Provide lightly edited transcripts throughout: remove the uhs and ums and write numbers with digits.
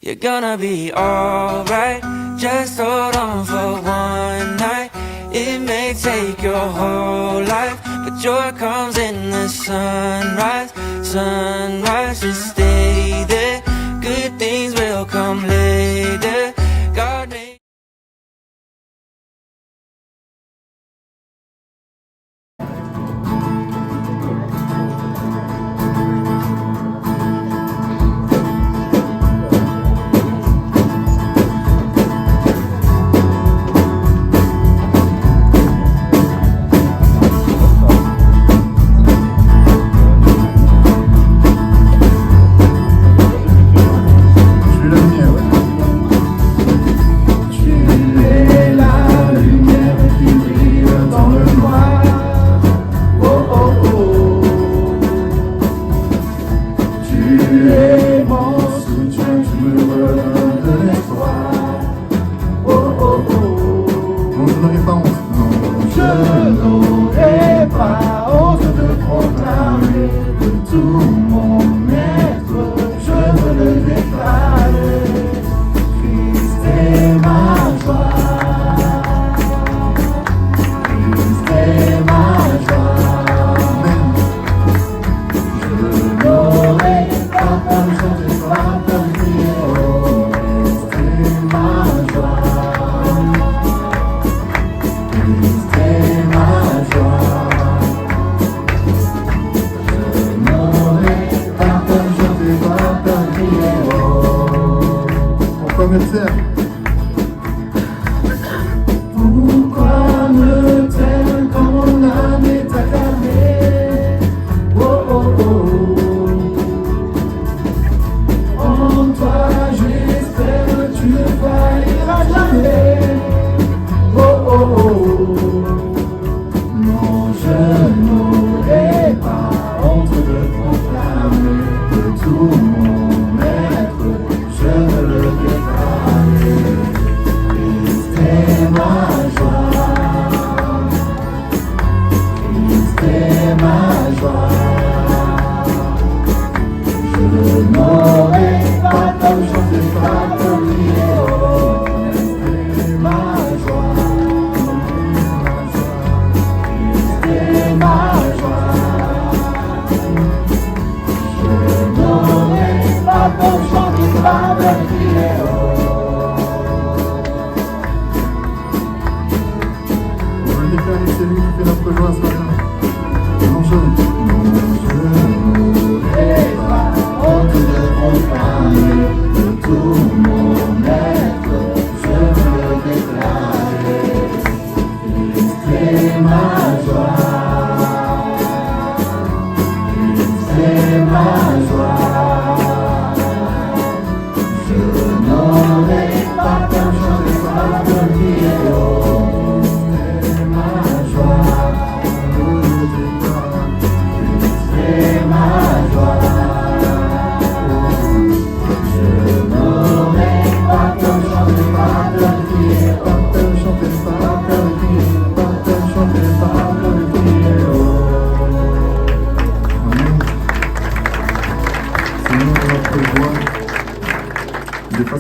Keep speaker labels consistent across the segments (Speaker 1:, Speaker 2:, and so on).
Speaker 1: You're gonna be alright, just hold on for one night. It may take your whole life, but joy comes in the sunrise. Sunrise, just stay there, good things will come later. God made
Speaker 2: Pourquoi me taire quand mon âme est acclamée? Oh oh oh. En toi j'espère tu ne failliras jamais. Oh oh oh. Non, je n'aurai pas honte de proclamer que tout mon maître, je ne le déclarerai. Christ est ma joie, Christ est ma joie. Je n'aurai pas comme chanter, pas comme prier, oh, Christ est ma joie, Christ est ma joie. Je n'aurai pas comme chanter, pas comme prier, oh.
Speaker 3: C'est lui qui fait notre joie ce matin. Non, je
Speaker 2: n'aurai pas honte de proclamer que tout mon maître, je veux le déclarer. Christ est ma joie, Christ est ma joie. Je n'aurai pas comme chanter, pas comme prier, oh.
Speaker 3: Des fois,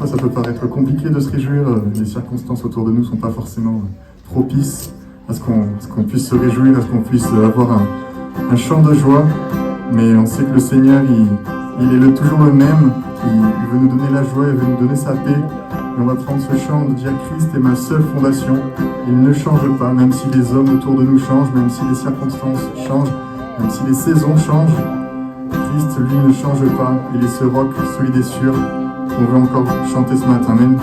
Speaker 3: ça peut paraître compliqué de se réjouir. Les circonstances autour de nous ne sont pas forcément propices à ce qu'on puisse se réjouir, à ce qu'on puisse avoir un chant de joie. Mais on sait que le Seigneur, il est toujours le même. Il veut nous donner la joie, il veut nous donner sa paix. Et on va prendre ce chant de dire Christ est ma seule fondation. Il ne change pas, même si les hommes autour de nous changent, même si les circonstances changent, même si les saisons changent. Christ, lui, ne change pas. Il est ce roc solide et sûr qu'on veut encore chanter ce matin. Amen.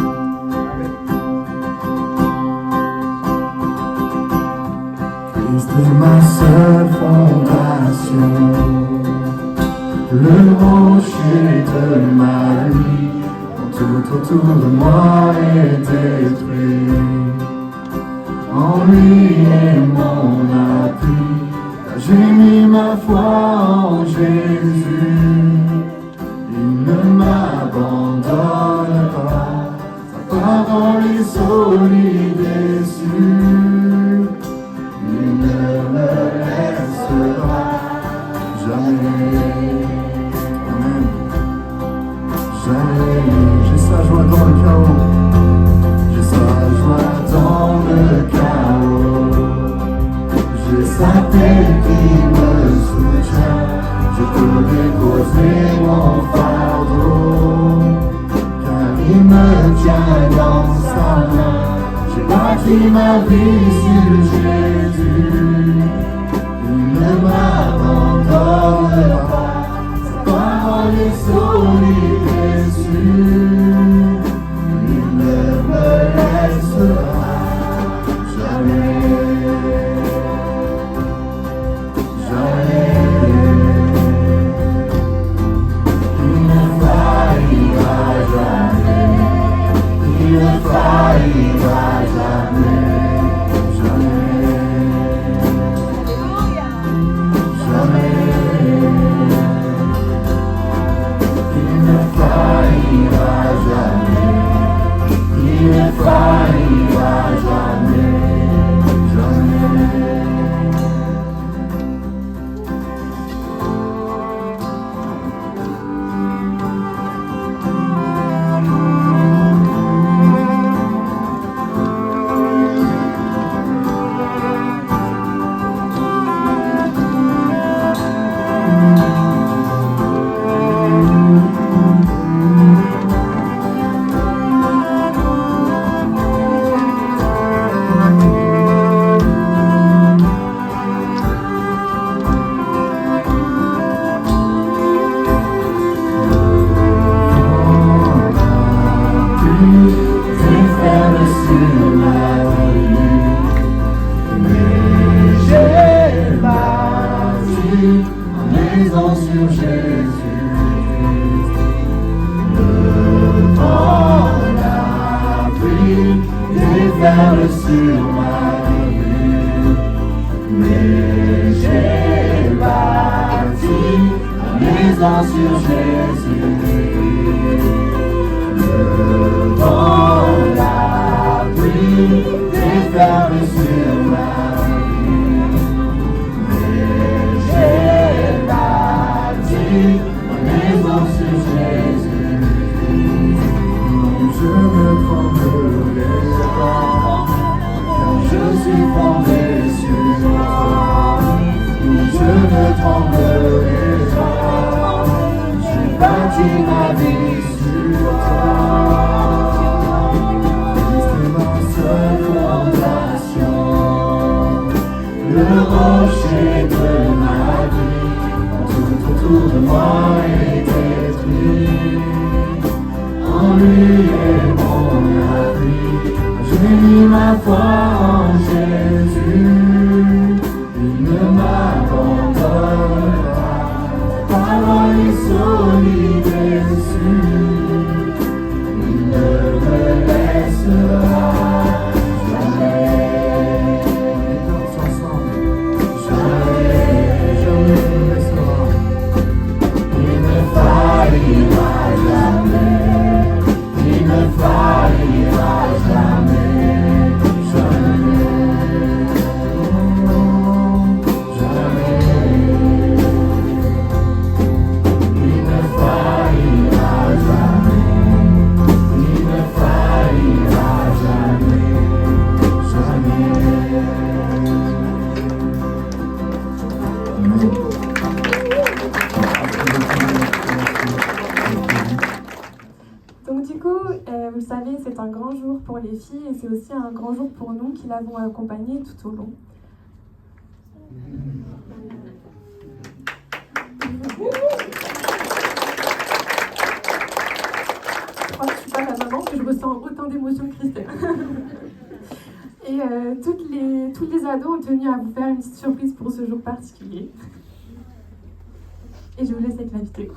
Speaker 2: Christ est ma seule fondation, le rocher de ma vie, quand tout autour de moi est détruit. En lui est mon appui, j'ai mis ma foi en Jésus. Il ne m'abandonne pas, sa parole est solide et sûre. Il ne me laisse pas jamais.
Speaker 3: Amen. J'ai sa joie dans le chaos. J'ai sa joie dans le chaos. J'ai sa paix qui me soutient. Je peux déposer mon fardeau, car il me tient dans sa main. J'ai bâti ma vie sur Jésus. Il ne m'abandonne pas. Sa parole est solide et sûre. Il ne me laissera jamais. Il ne faillira jamais.
Speaker 4: Vous le savez, c'est un grand jour pour les filles et c'est aussi un grand jour pour nous qui l'avons accompagnée tout au long. Je crois que je suis pas la maman, parce que je ressens autant d'émotions que Christelle. Et toutes les ados ont tenu à vous faire une petite surprise pour ce jour particulier. Et je vous laisse avec la vidéo.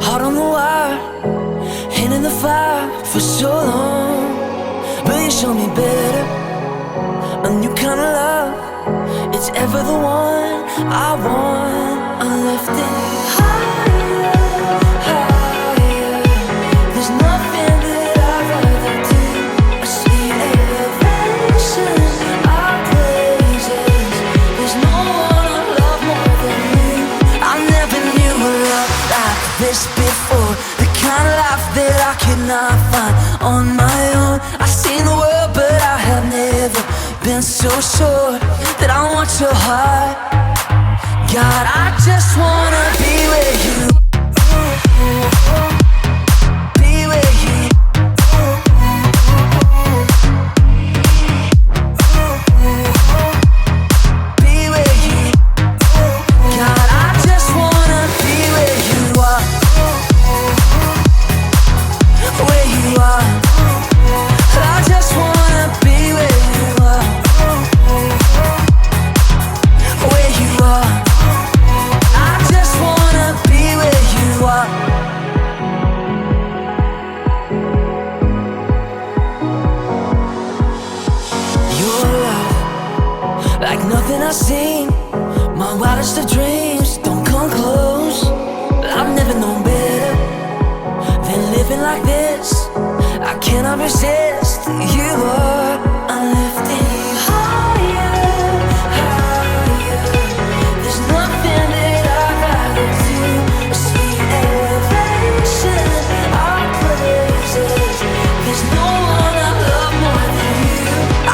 Speaker 1: Heart on the wire, hand in the fire for so long. But you show me better, a new kind of love. It's ever the one I want. I left it higher, higher. There's nothing that I'd rather do. I see it. cannot find on my own. I've seen the world, but I have never been so sure that I want your heart. God, I just wanna be with you. Be with you. Be with you. God, I just wanna be where you are. Where you are. I just wanna be where you are. Where you are. I just wanna be where you are. Your love, like nothing I've seen. My wildest of dreams don't come close. I've never known better than living like this. I cannot resist. You are, I'm lifting higher, higher. There's nothing that I'd rather do. A sweet elevation, our praises. There's no one I love more than you.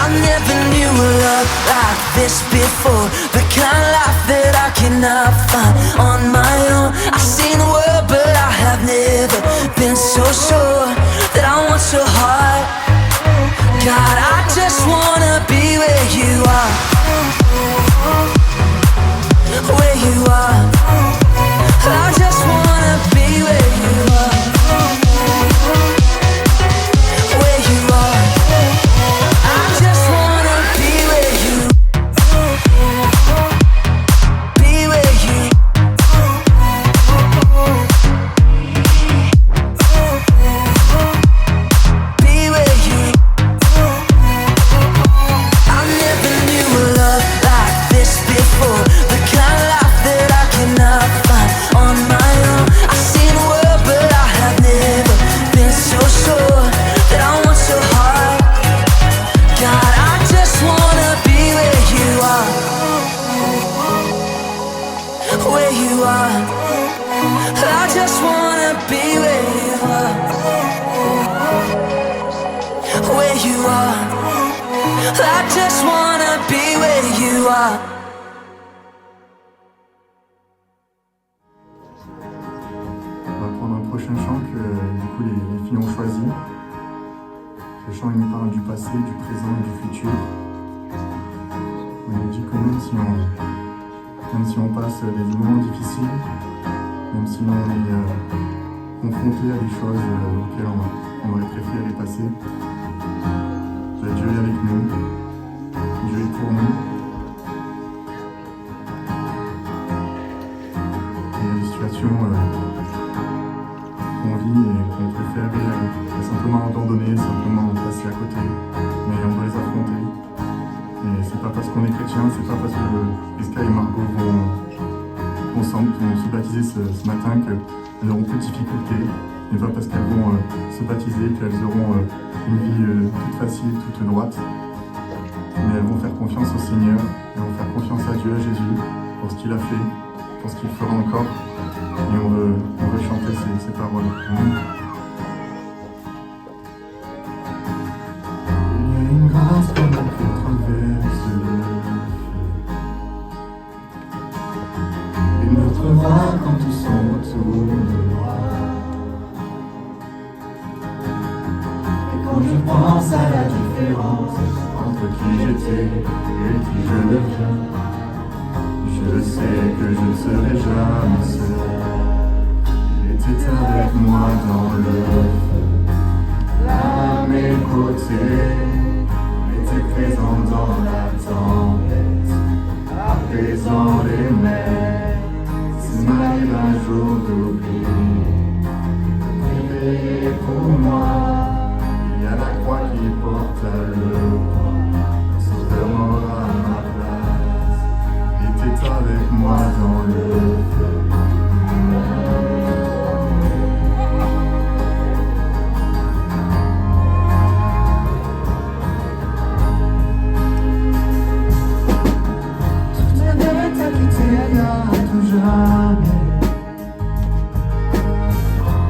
Speaker 1: I never knew a love like this before. The kind of life that I cannot find on my own. I've seen the world, but I have never been so sure that I want your heart. God, I just wanna be where you are. Where you are. I just wanna be where you are. Where you are. I just wanna be where you. Be where you. Be where you. I never knew a love like this before. The kind of life that I cannot find on my own. I've seen the world, but I have never been so sure that I want your heart. God, I just wanna be where you are. Where you are. I just wanna be where you are. Where you are. I just wanna be where you are.
Speaker 3: On va prendre un prochain chant que du coup les filles ont choisi. Ce chant il nous parle du passé, du présent et du futur. Il nous dit que même si on passe des moments difficiles, même si on est confronté à des choses auxquelles on aurait préféré passer, Dieu est avec nous, Dieu est pour nous. Et il y a des situations qu'on vit et qu'on préfère simplement abandonner, simplement passer à côté, mais on doit les affronter. Et c'est pas parce qu'on est chrétien, c'est pas parce que Eska et Margot vont se baptiser ce matin qu'elles n'auront plus de difficultés, et pas parce qu'elles vont se baptiser qu'elles auront une vie toute facile, toute droite, mais elles vont faire confiance au Seigneur, elles vont faire confiance à Dieu, à Jésus, pour ce qu'il a fait, pour ce qu'il fera encore, et on veut chanter ces paroles. Il y a une grâce pendant que traverse le feu, et notre voix quand tout semble autour de moi. Et quand je pense à la différence entre qui j'étais et qui je deviens, je sais que je ne serai jamais seul. Il était avec moi dans le feu, là à mes côtés, était présent dans la tempête, apaisant les mers. S'il m'arrive un jour d'oublier, de prier pour moi, il y a la croix qui porte le poids, Sauveur mort à ma place, était avec moi dans le feu.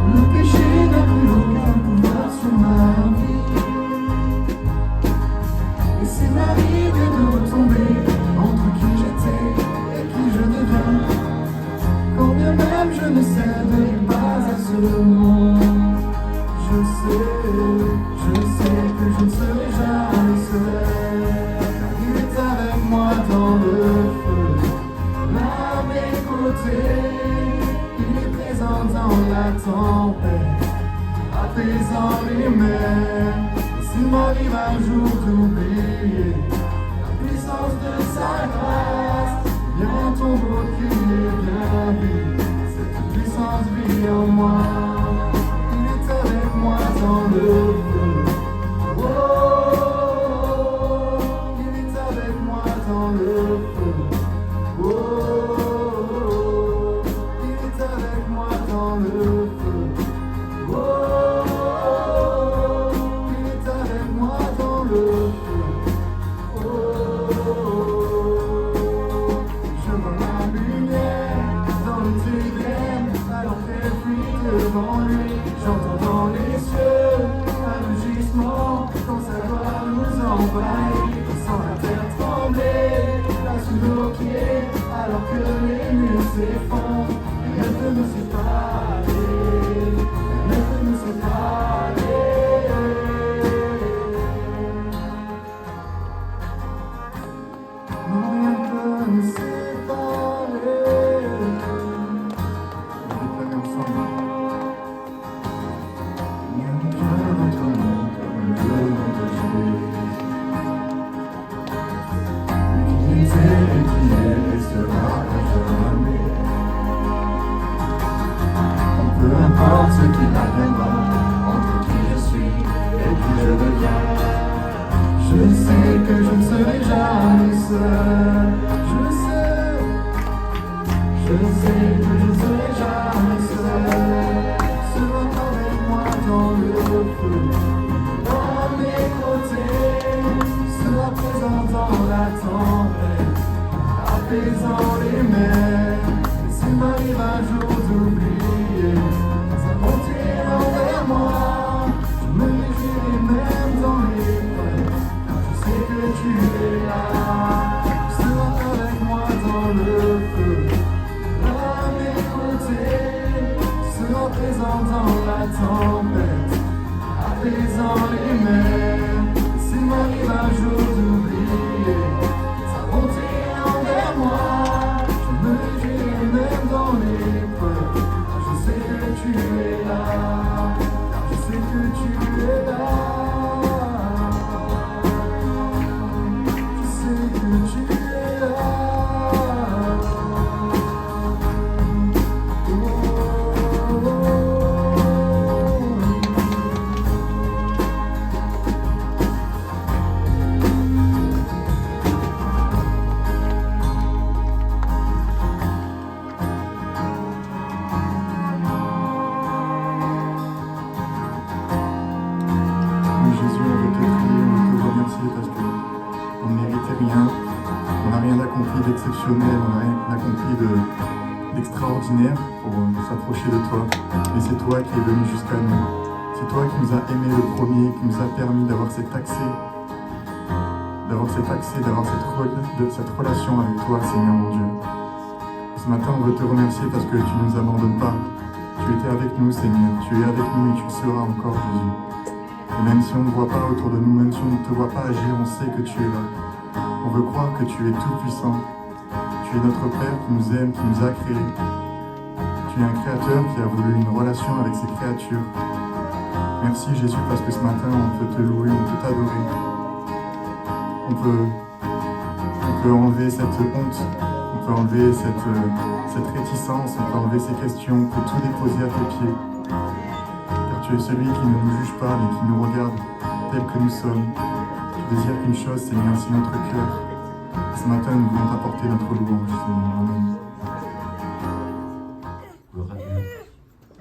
Speaker 3: Le péché n'a plus aucun pouvoir.
Speaker 2: un jour d'oublier la puissance de sa grâce. Viens ton beau crier, viens vivre cette puissance vit en moi. Il est avec moi dans le feu. Oh, il est avec moi dans le feu. Oh, il est avec moi dans le feu. Oh, il est avec moi dans le feu. Oh, je vois la lumière dans le ténèbre, alors qu'elle fuit devant lui. J'entends dans les cieux un rugissement quand sa gloire nous envahit. On sent la terre trembler, là sous nos pieds, alors que les murs s'effondrent. Elle peut nous séparer, elle peut nous séparer. Non, rien peut nous séparer.
Speaker 3: On va déclarer ensemble.
Speaker 2: Rien que notre nom, comme le nom de Jésus. Qui était et qui est, restera à jamais. Peu importe ce qui m'adviendra, entre qui je suis et qui je deviens, je sais que je ne serai jamais seul. Je sais que je ne serai jamais seul. Sera avec moi dans le feu, dans mes côtés, sera présent dans la tempête, apaisant les mers. Et s'il m'arrive un jour d'oublier sa bonté envers moi, je me réjouirai même dans l'épreuve, car je sais que tu es là. Tu seras avec moi dans le feu, à mes côtés, tu seras présent dans la tempête, apaisant les mers. Et s'il m'arrive un jour d'oublier sa bonté envers moi, je me réjouirai même dans l'épreuve, car je sais que tu es là, car je sais que tu es là. Je sais que tu es là. Oh, oh, oh.
Speaker 3: Oui, Jésus, on veut te prier, on veut te remercier parce qu'on ne méritait rien, on n'a rien accompli d'exceptionnel, on n'a rien accompli d'extraordinaire pour s'approcher de toi. Mais c'est toi qui es venu jusqu'à nous. C'est toi qui nous as aimés le premier, qui nous a permis d'avoir cet accès, d'avoir cette relation avec toi, Seigneur mon Dieu. Ce matin, on veut te remercier parce que tu ne nous abandonnes pas. Tu étais avec nous, Seigneur. Tu es avec nous et tu le seras encore, Jésus. Et même si on ne voit pas autour de nous, même si on ne te voit pas agir, on sait que tu es là. On veut croire que tu es tout-puissant. Tu es notre Père qui nous aime, qui nous a créés. Tu es un créateur qui a voulu une relation avec ses créatures. Merci Jésus parce que ce matin, on peut te louer, on peut t'adorer. On peut enlever cette honte, on peut enlever cette réticence, on peut enlever ces questions, on peut tout déposer à tes pieds. Car tu es celui qui ne nous juge pas, mais qui nous regarde tels que nous sommes. Tu désires qu'une chose, Seigneur, c'est notre cœur. Ce matin, nous voulons t'apporter notre louange, Seigneur. Amen.
Speaker 5: Gloire à Dieu.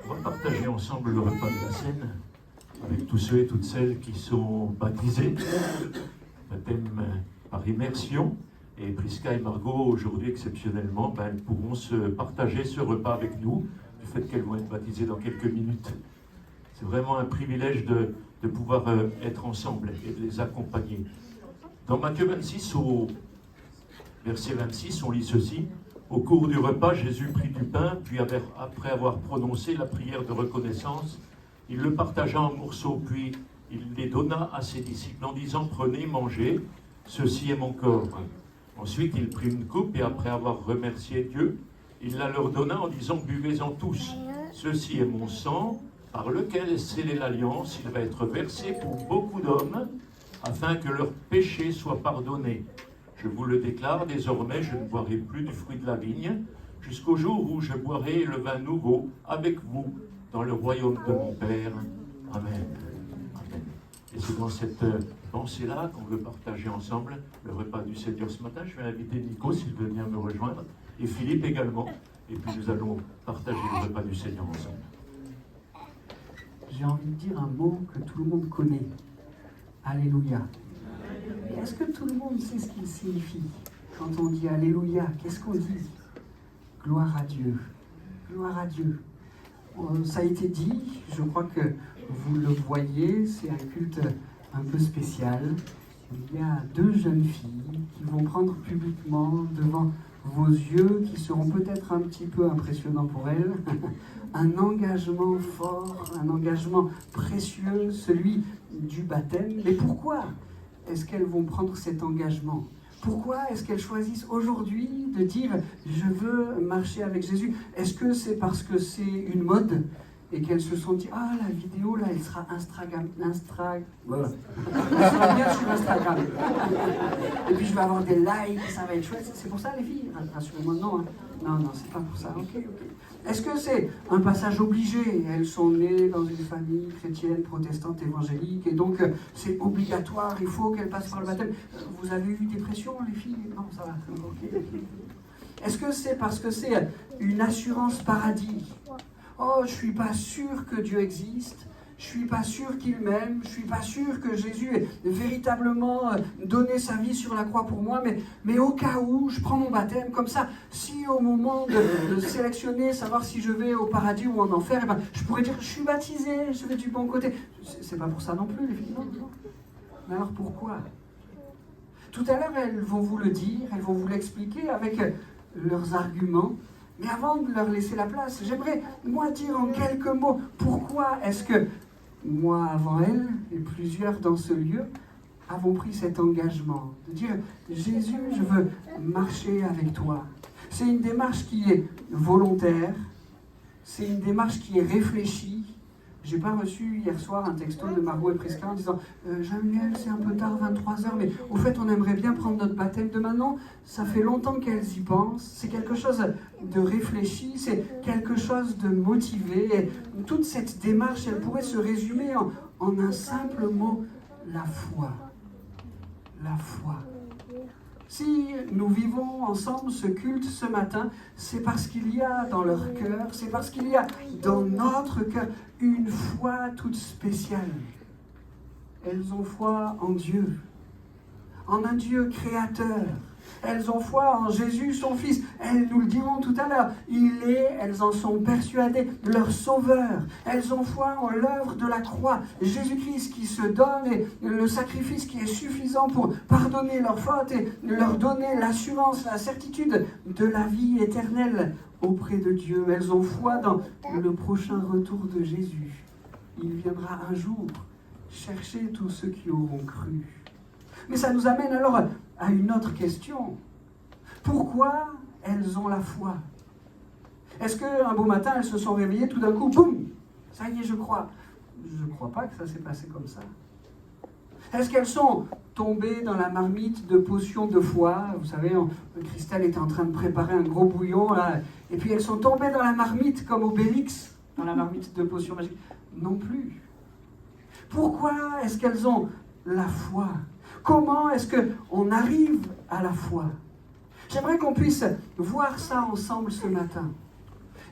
Speaker 5: On va partager ensemble le repas de la scène avec tous ceux et toutes celles qui sont baptisés, baptême par immersion. Et Prisca et Margot, aujourd'hui exceptionnellement, elles pourront se partager ce repas avec nous, du fait qu'elles vont être baptisées dans quelques minutes. C'est vraiment un privilège de pouvoir être ensemble et de les accompagner. Dans Matthieu 26, au verset 26, on lit ceci. Au cours du repas, Jésus prit du pain, puis après avoir prononcé la prière de reconnaissance, il le partagea en morceaux, puis il les donna à ses disciples en disant « Prenez, mangez, ceci est mon corps ». Ensuite, il prit une coupe et après avoir remercié Dieu, il la leur donna en disant « Buvez-en tous, ceci est mon sang, par lequel est scellée l'alliance, il va être versé pour beaucoup d'hommes afin que leurs péchés soient pardonnés. Je vous le déclare, désormais je ne boirai plus du fruit de la vigne, jusqu'au jour où je boirai le vin nouveau avec vous dans le royaume de mon Père. Amen. Amen. Et c'est dans cette pensée-là qu'on veut partager ensemble le repas du Seigneur ce matin. Je vais inviter Nico s'il veut bien me rejoindre, et Philippe également. Et puis nous allons partager le repas du Seigneur ensemble.
Speaker 6: J'ai envie de dire un mot que tout le monde connaît. Alléluia. Est-ce que tout le monde sait ce qu'il signifie? Quand on dit Alléluia, qu'est-ce qu'on dit? Gloire à Dieu. Gloire à Dieu. Ça a été dit, je crois que vous le voyez, c'est un culte un peu spécial. Il y a deux jeunes filles qui vont prendre publiquement devant vos yeux, qui seront peut-être un petit peu impressionnants pour elles, un engagement fort, un engagement précieux, celui du baptême. Mais pourquoi est-ce qu'elles vont prendre cet engagement? Pourquoi est-ce qu'elles choisissent aujourd'hui de dire « je veux marcher avec Jésus » Est-ce que c'est parce que c'est une mode et qu'elles se sont dit « ah, la vidéo, là, elle sera voilà. Elle sera bien sur Instagram. Et puis je vais avoir des likes, ça va être chouette. » C'est pour ça, les filles? Rassurez-moi, non. Hein. Non, c'est pas pour ça. Ok. Est-ce que c'est un passage obligé? Elles sont nées dans une famille chrétienne, protestante, évangélique, et donc c'est obligatoire, il faut qu'elles passent par le baptême. Vous avez eu des pressions, les filles? Non, ça va. Okay. Est-ce que c'est parce que c'est une assurance paradis? Oh, je suis pas sûr que Dieu existe. Je suis pas sûr qu'il m'aime, je suis pas sûr que Jésus ait véritablement donné sa vie sur la croix pour moi, mais au cas où, je prends mon baptême, comme ça, si au moment de sélectionner, savoir si je vais au paradis ou en enfer, eh ben, je pourrais dire, je suis baptisé, je vais du bon côté. C'est pas pour ça non plus, les filles, non. Mais alors pourquoi? Tout à l'heure, elles vont vous le dire, elles vont vous l'expliquer avec leurs arguments. Mais avant de leur laisser la place, j'aimerais, moi, dire en quelques mots pourquoi est-ce que moi, avant elle, et plusieurs dans ce lieu, avons pris cet engagement de dire « Jésus, je veux marcher avec toi ». C'est une démarche qui est volontaire, c'est une démarche qui est réfléchie. J'ai pas reçu hier soir un texto de Margot et Prisca en disant Jean-Miel, c'est un peu tard, 23h, mais au fait, on aimerait bien prendre notre baptême de maintenant. Ça fait longtemps qu'elles y pensent. C'est quelque chose de réfléchi, c'est quelque chose de motivé. Et toute cette démarche, elle pourrait se résumer en un simple mot, la foi. La foi. Si nous vivons ensemble ce culte ce matin, c'est parce qu'il y a dans leur cœur, c'est parce qu'il y a dans notre cœur une foi toute spéciale. Elles ont foi en Dieu, en un Dieu créateur. Elles ont foi en Jésus, son Fils. Elles nous le diront tout à l'heure. Il est, elles en sont persuadées, leur Sauveur. Elles ont foi en l'œuvre de la croix. Jésus-Christ qui se donne et le sacrifice qui est suffisant pour pardonner leurs fautes et leur donner l'assurance, la certitude de la vie éternelle auprès de Dieu. Elles ont foi dans le prochain retour de Jésus. Il viendra un jour chercher tous ceux qui auront cru. Mais ça nous amène alors à une autre question. Pourquoi elles ont la foi? Est-ce qu'un beau matin, elles se sont réveillées, tout d'un coup, boum, ça y est, je crois. Je ne crois pas que ça s'est passé comme ça. Est-ce qu'elles sont tombées dans la marmite de potions de foi? Vous savez, Christelle était en train de préparer un gros bouillon, là, et puis elles sont tombées dans la marmite comme Obélix, dans la marmite de potions magiques? Non plus. Pourquoi est-ce qu'elles ont la foi? Comment est-ce qu'on arrive à la foi? J'aimerais qu'on puisse voir ça ensemble ce matin.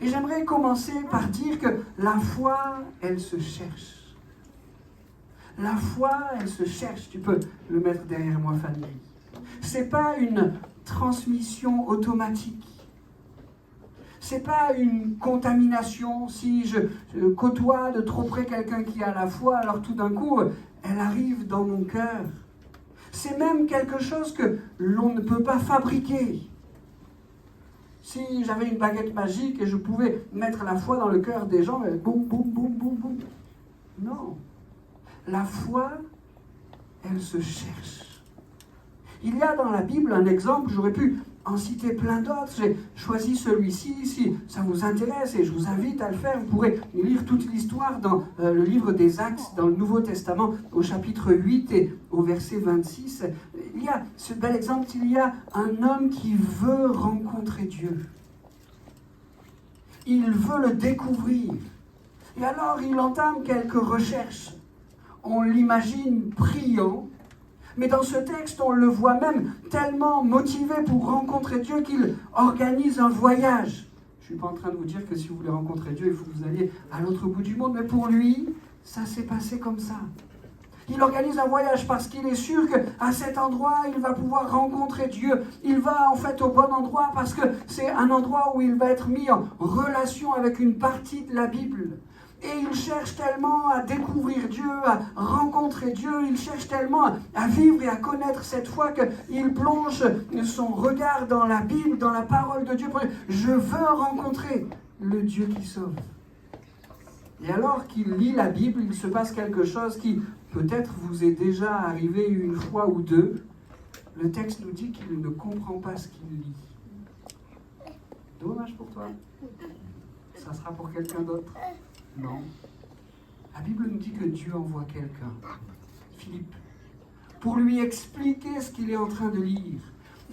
Speaker 6: Et j'aimerais commencer par dire que la foi, elle se cherche. La foi, elle se cherche. Tu peux le mettre derrière moi, Fanny. C'est pas une transmission automatique. C'est pas une contamination. Si je côtoie de trop près quelqu'un qui a la foi, alors tout d'un coup, elle arrive dans mon cœur. C'est même quelque chose que l'on ne peut pas fabriquer. Si j'avais une baguette magique et je pouvais mettre la foi dans le cœur des gens, boum, boum, boum, boum, boum. Non. La foi, elle se cherche. Il y a dans la Bible un exemple, j'aurais pu en citer plein d'autres. J'ai choisi celui-ci, si ça vous intéresse, et je vous invite à le faire. Vous pourrez lire toute l'histoire dans le livre des Actes, dans le Nouveau Testament, au chapitre 8 et au verset 26. Il y a ce bel exemple, il y a un homme qui veut rencontrer Dieu. Il veut le découvrir. Et alors il entame quelques recherches. On l'imagine priant, mais dans ce texte, on le voit même tellement motivé pour rencontrer Dieu qu'il organise un voyage. Je ne suis pas en train de vous dire que si vous voulez rencontrer Dieu, il faut que vous alliez à l'autre bout du monde, mais pour lui, ça s'est passé comme ça. Il organise un voyage parce qu'il est sûr qu'à cet endroit, il va pouvoir rencontrer Dieu. Il va en fait au bon endroit parce que c'est un endroit où il va être mis en relation avec une partie de la Bible. Et il cherche tellement à découvrir Dieu, à rencontrer Dieu, il cherche tellement à vivre et à connaître cette foi qu'il plonge son regard dans la Bible, dans la parole de Dieu. Je veux rencontrer le Dieu qui sauve. Et alors qu'il lit la Bible, il se passe quelque chose qui peut-être vous est déjà arrivé une fois ou deux. Le texte nous dit qu'il ne comprend pas ce qu'il lit. Dommage pour toi. Ça sera pour quelqu'un d'autre. Non. La Bible nous dit que Dieu envoie quelqu'un, Philippe, pour lui expliquer ce qu'il est en train de lire.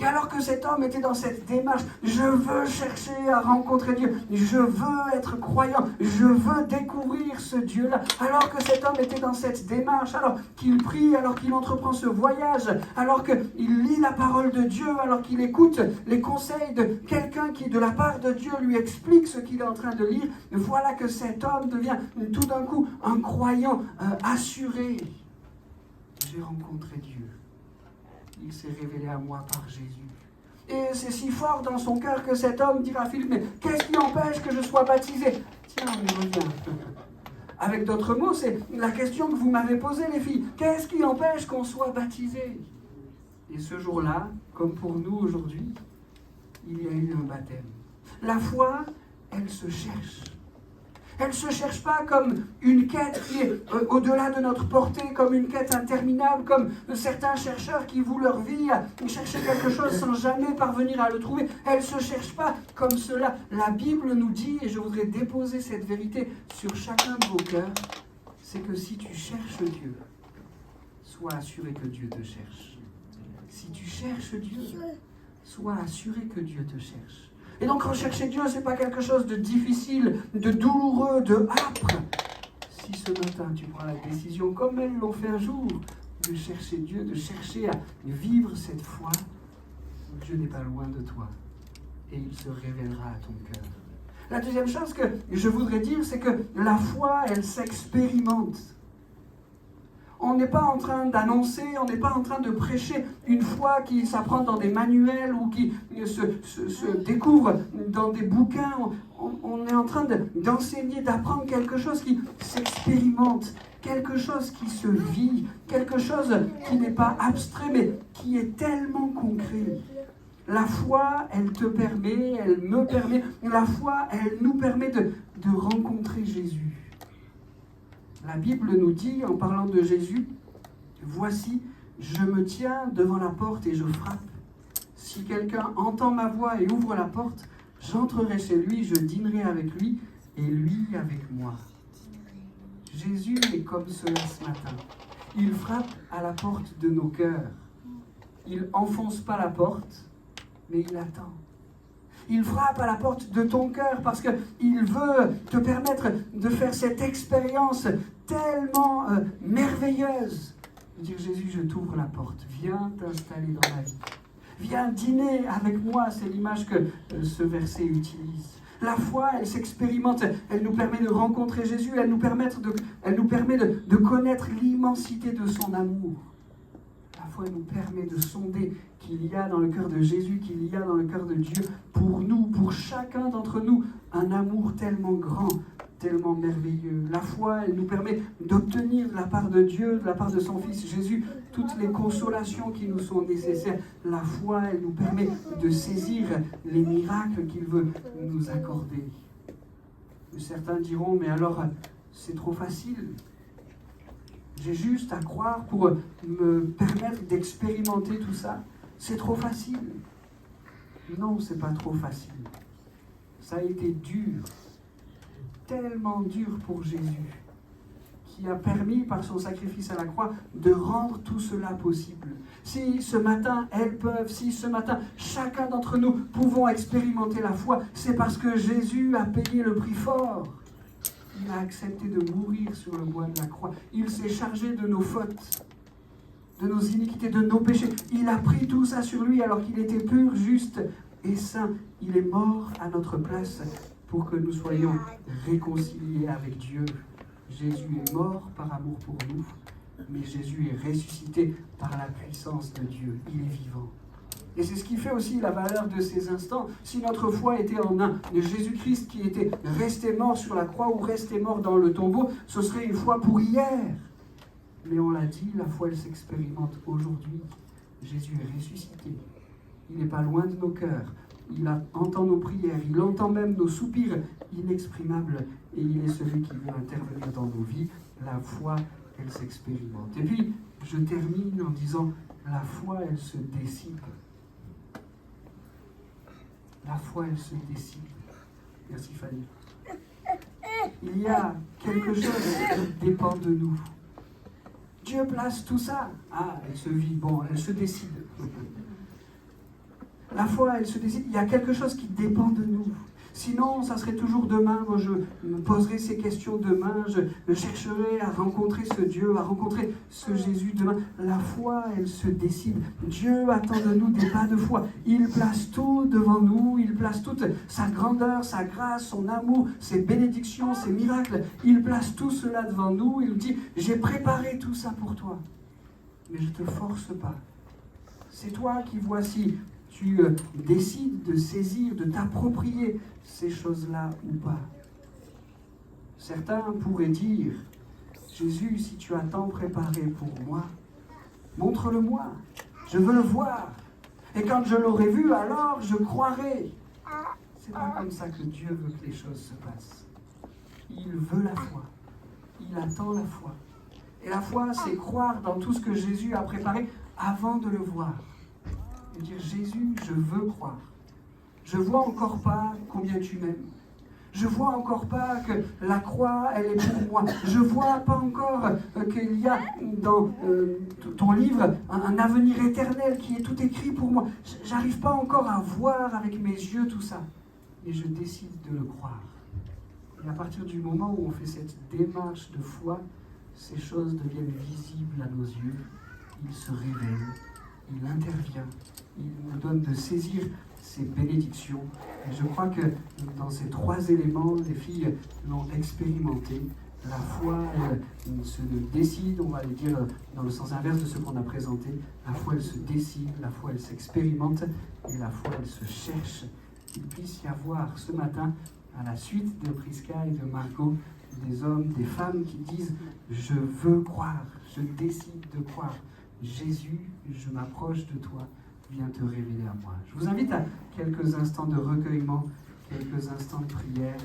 Speaker 6: Et alors que cet homme était dans cette démarche, je veux chercher à rencontrer Dieu, je veux être croyant, je veux découvrir ce Dieu-là. Alors que cet homme était dans cette démarche, alors qu'il prie, alors qu'il entreprend ce voyage, alors qu'il lit la parole de Dieu, alors qu'il écoute les conseils de quelqu'un qui, de la part de Dieu, lui explique ce qu'il est en train de lire, voilà que cet homme devient tout d'un coup un croyant assuré. J'ai rencontré Dieu. Il s'est révélé à moi par Jésus. Et c'est si fort dans son cœur que cet homme dira à Philippe, mais qu'est-ce qui empêche que je sois baptisé? Tiens, on y revient. Avec d'autres mots, c'est la question que vous m'avez posée, les filles. Qu'est-ce qui empêche qu'on soit baptisé? Et ce jour-là, comme pour nous aujourd'hui, il y a eu un baptême. La foi, elle se cherche. Elle ne se cherche pas comme une quête qui est au-delà de notre portée, comme une quête interminable, comme certains chercheurs qui vouent leur vie à chercher quelque chose sans jamais parvenir à le trouver. Elle ne se cherche pas comme cela. La Bible nous dit, et je voudrais déposer cette vérité sur chacun de vos cœurs, c'est que si tu cherches Dieu, sois assuré que Dieu te cherche. Si tu cherches Dieu, sois assuré que Dieu te cherche. Et donc rechercher Dieu, ce n'est pas quelque chose de difficile, de douloureux, de âpre. Si ce matin tu prends la décision, comme elles l'ont fait un jour, de chercher Dieu, de chercher à vivre cette foi, Dieu n'est pas loin de toi. Et il se révélera à ton cœur. La deuxième chose que je voudrais dire, c'est que la foi, elle s'expérimente. On n'est pas en train d'annoncer, on n'est pas en train de prêcher une foi qui s'apprend dans des manuels ou qui se découvre dans des bouquins. On est en train d'enseigner, d'apprendre quelque chose qui s'expérimente, quelque chose qui se vit, quelque chose qui n'est pas abstrait, mais qui est tellement concret. La foi, elle te permet, elle me permet, la foi, elle nous permet de rencontrer Jésus. La Bible nous dit, en parlant de Jésus, « Voici, je me tiens devant la porte et je frappe. Si quelqu'un entend ma voix et ouvre la porte, j'entrerai chez lui, je dînerai avec lui et lui avec moi. » Jésus est comme cela ce matin. Il frappe à la porte de nos cœurs. Il n'enfonce pas la porte, mais il attend. Il frappe à la porte de ton cœur parce qu'il veut te permettre de faire cette expérience tellement merveilleuse. De dire, Jésus, je t'ouvre la porte. Viens t'installer dans ma vie. Viens dîner avec moi. C'est l'image que ce verset utilise. La foi, elle s'expérimente. Elle nous permet de rencontrer Jésus. Elle nous permet de connaître l'immensité de son amour. La foi nous permet de sonder qu'il y a dans le cœur de Jésus, qu'il y a dans le cœur de Dieu, pour nous, pour chacun d'entre nous, un amour tellement grand, tellement merveilleux. La foi, elle nous permet d'obtenir de la part de Dieu, de la part de son Fils Jésus, toutes les consolations qui nous sont nécessaires. La foi, elle nous permet de saisir les miracles qu'il veut nous accorder. Certains diront, mais alors, c'est trop facile. J'ai juste à croire pour me permettre d'expérimenter tout ça. C'est trop facile. Non, c'est pas trop facile. Ça a été dur, tellement dur pour Jésus, qui a permis par son sacrifice à la croix de rendre tout cela possible. Si ce matin elles peuvent, si ce matin chacun d'entre nous pouvons expérimenter la foi, c'est parce que Jésus a payé le prix fort. Il a accepté de mourir sur le bois de la croix. Il s'est chargé de nos fautes, de nos iniquités, de nos péchés. Il a pris tout ça sur lui alors qu'il était pur, juste et saint. Il est mort à notre place pour que nous soyons réconciliés avec Dieu. Jésus est mort par amour pour nous, mais Jésus est ressuscité par la puissance de Dieu. Il est vivant. Et c'est ce qui fait aussi la valeur de ces instants. Si notre foi était en un Jésus-Christ qui était resté mort sur la croix ou resté mort dans le tombeau, ce serait une foi pour hier. Mais on l'a dit, la foi, elle s'expérimente aujourd'hui. Jésus est ressuscité. Il n'est pas loin de nos cœurs. Il entend nos prières. Il entend même nos soupirs inexprimables. Et il est celui qui veut intervenir dans nos vies. La foi, elle s'expérimente. Et puis, je termine en disant, la foi, elle se décide. La foi, elle se décide. Merci Fanny. Il y a quelque chose qui dépend de nous. Dieu place tout ça. Ah, elle se vit, bon, elle se décide. La foi, elle se décide. Il y a quelque chose qui dépend de nous. Sinon, ça serait toujours demain. Moi, je me poserai ces questions demain. Je chercherai à rencontrer ce Dieu, à rencontrer ce Jésus demain. La foi, elle se décide. Dieu attend de nous des pas de foi. Il place tout devant nous. Il place toute sa grandeur, sa grâce, son amour, ses bénédictions, ses miracles. Il place tout cela devant nous. Il nous dit, j'ai préparé tout ça pour toi. Mais je ne te force pas. C'est toi qui vois si tu décides de saisir, de t'approprier ces choses-là ou pas. Certains pourraient dire, Jésus, si tu as tant préparé pour moi, montre-le-moi, je veux le voir. Et quand je l'aurai vu, alors je croirai. C'est pas comme ça que Dieu veut que les choses se passent. Il veut la foi. Il attend la foi. Et la foi, c'est croire dans tout ce que Jésus a préparé avant de le voir. Et dire, Jésus, je veux croire. Je vois encore pas combien tu m'aimes. Je vois encore pas que la croix, elle est pour moi. Je vois pas encore qu'il y a dans ton livre un avenir éternel qui est tout écrit pour moi. J'arrive pas encore à voir avec mes yeux tout ça. Et je décide de le croire. Et à partir du moment où on fait cette démarche de foi, ces choses deviennent visibles à nos yeux. Il se révèle, il intervient, il nous donne de saisir ces bénédictions. Et je crois que dans ces trois éléments, les filles l'ont expérimenté. La foi, elle se décide, on va les dire dans le sens inverse de ce qu'on a présenté. La foi, elle se décide, la foi, elle s'expérimente, et la foi, elle se cherche. Il puisse y avoir ce matin, à la suite de Prisca et de Margot, des hommes, des femmes qui disent « Je veux croire, je décide de croire. Jésus, je m'approche de toi, viens te révéler à moi. » Je vous invite à quelques instants de recueillement, quelques instants de prière.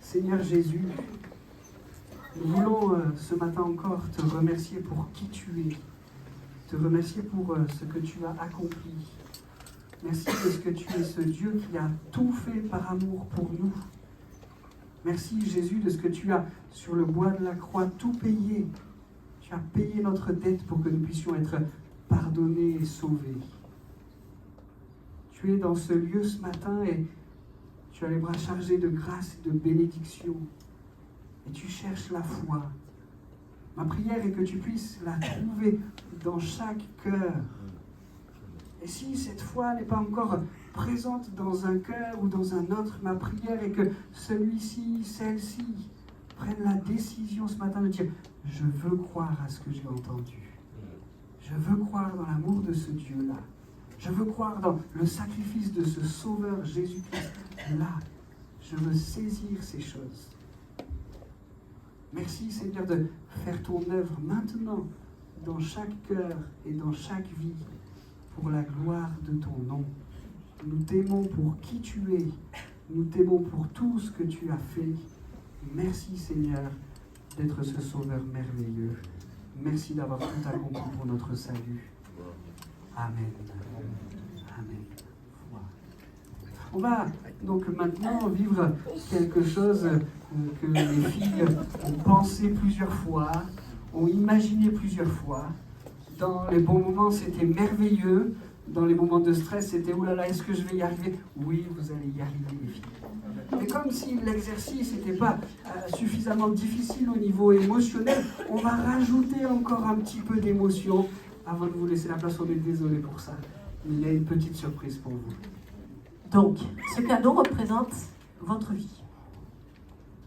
Speaker 6: Seigneur Jésus, nous voulons ce matin encore te remercier pour qui tu es, te remercier pour ce que tu as accompli. Merci de ce que tu es ce Dieu qui a tout fait par amour pour nous. Merci Jésus de ce que tu as sur le bois de la croix tout payé. Tu as payé notre dette pour que nous puissions être pardonnés et sauvés. Tu es dans ce lieu ce matin et tu as les bras chargés de grâce et de bénédiction. Et tu cherches la foi. Ma prière est que tu puisses la trouver dans chaque cœur. Et si cette foi n'est pas encore présente dans un cœur ou dans un autre, ma prière est que celui-ci, celle-ci, prennent la décision ce matin de dire « Je veux croire à ce que j'ai entendu. Je veux croire dans l'amour de ce Dieu-là. Je veux croire dans le sacrifice de ce Sauveur Jésus-Christ. Là, je veux saisir ces choses. » Merci Seigneur de faire ton œuvre maintenant dans chaque cœur et dans chaque vie pour la gloire de ton nom. Nous t'aimons pour qui tu es. Nous t'aimons pour tout ce que tu as fait. Merci Seigneur d'être ce Sauveur merveilleux. Merci d'avoir tout accompli pour notre salut. Amen. Amen. Foi. On va donc maintenant vivre quelque chose que les filles ont pensé plusieurs fois, ont imaginé plusieurs fois. Dans les bons moments, c'était merveilleux. Dans les moments de stress, c'était « Oh là là, est-ce que je vais y arriver ?» Oui, vous allez y arriver, les filles. Mais comme si l'exercice n'était pas suffisamment difficile au niveau émotionnel, on va rajouter encore un petit peu d'émotion. Avant de vous laisser la place, on est désolé pour ça. Mais il y a une petite surprise pour vous.
Speaker 7: Donc, ce cadeau représente votre vie.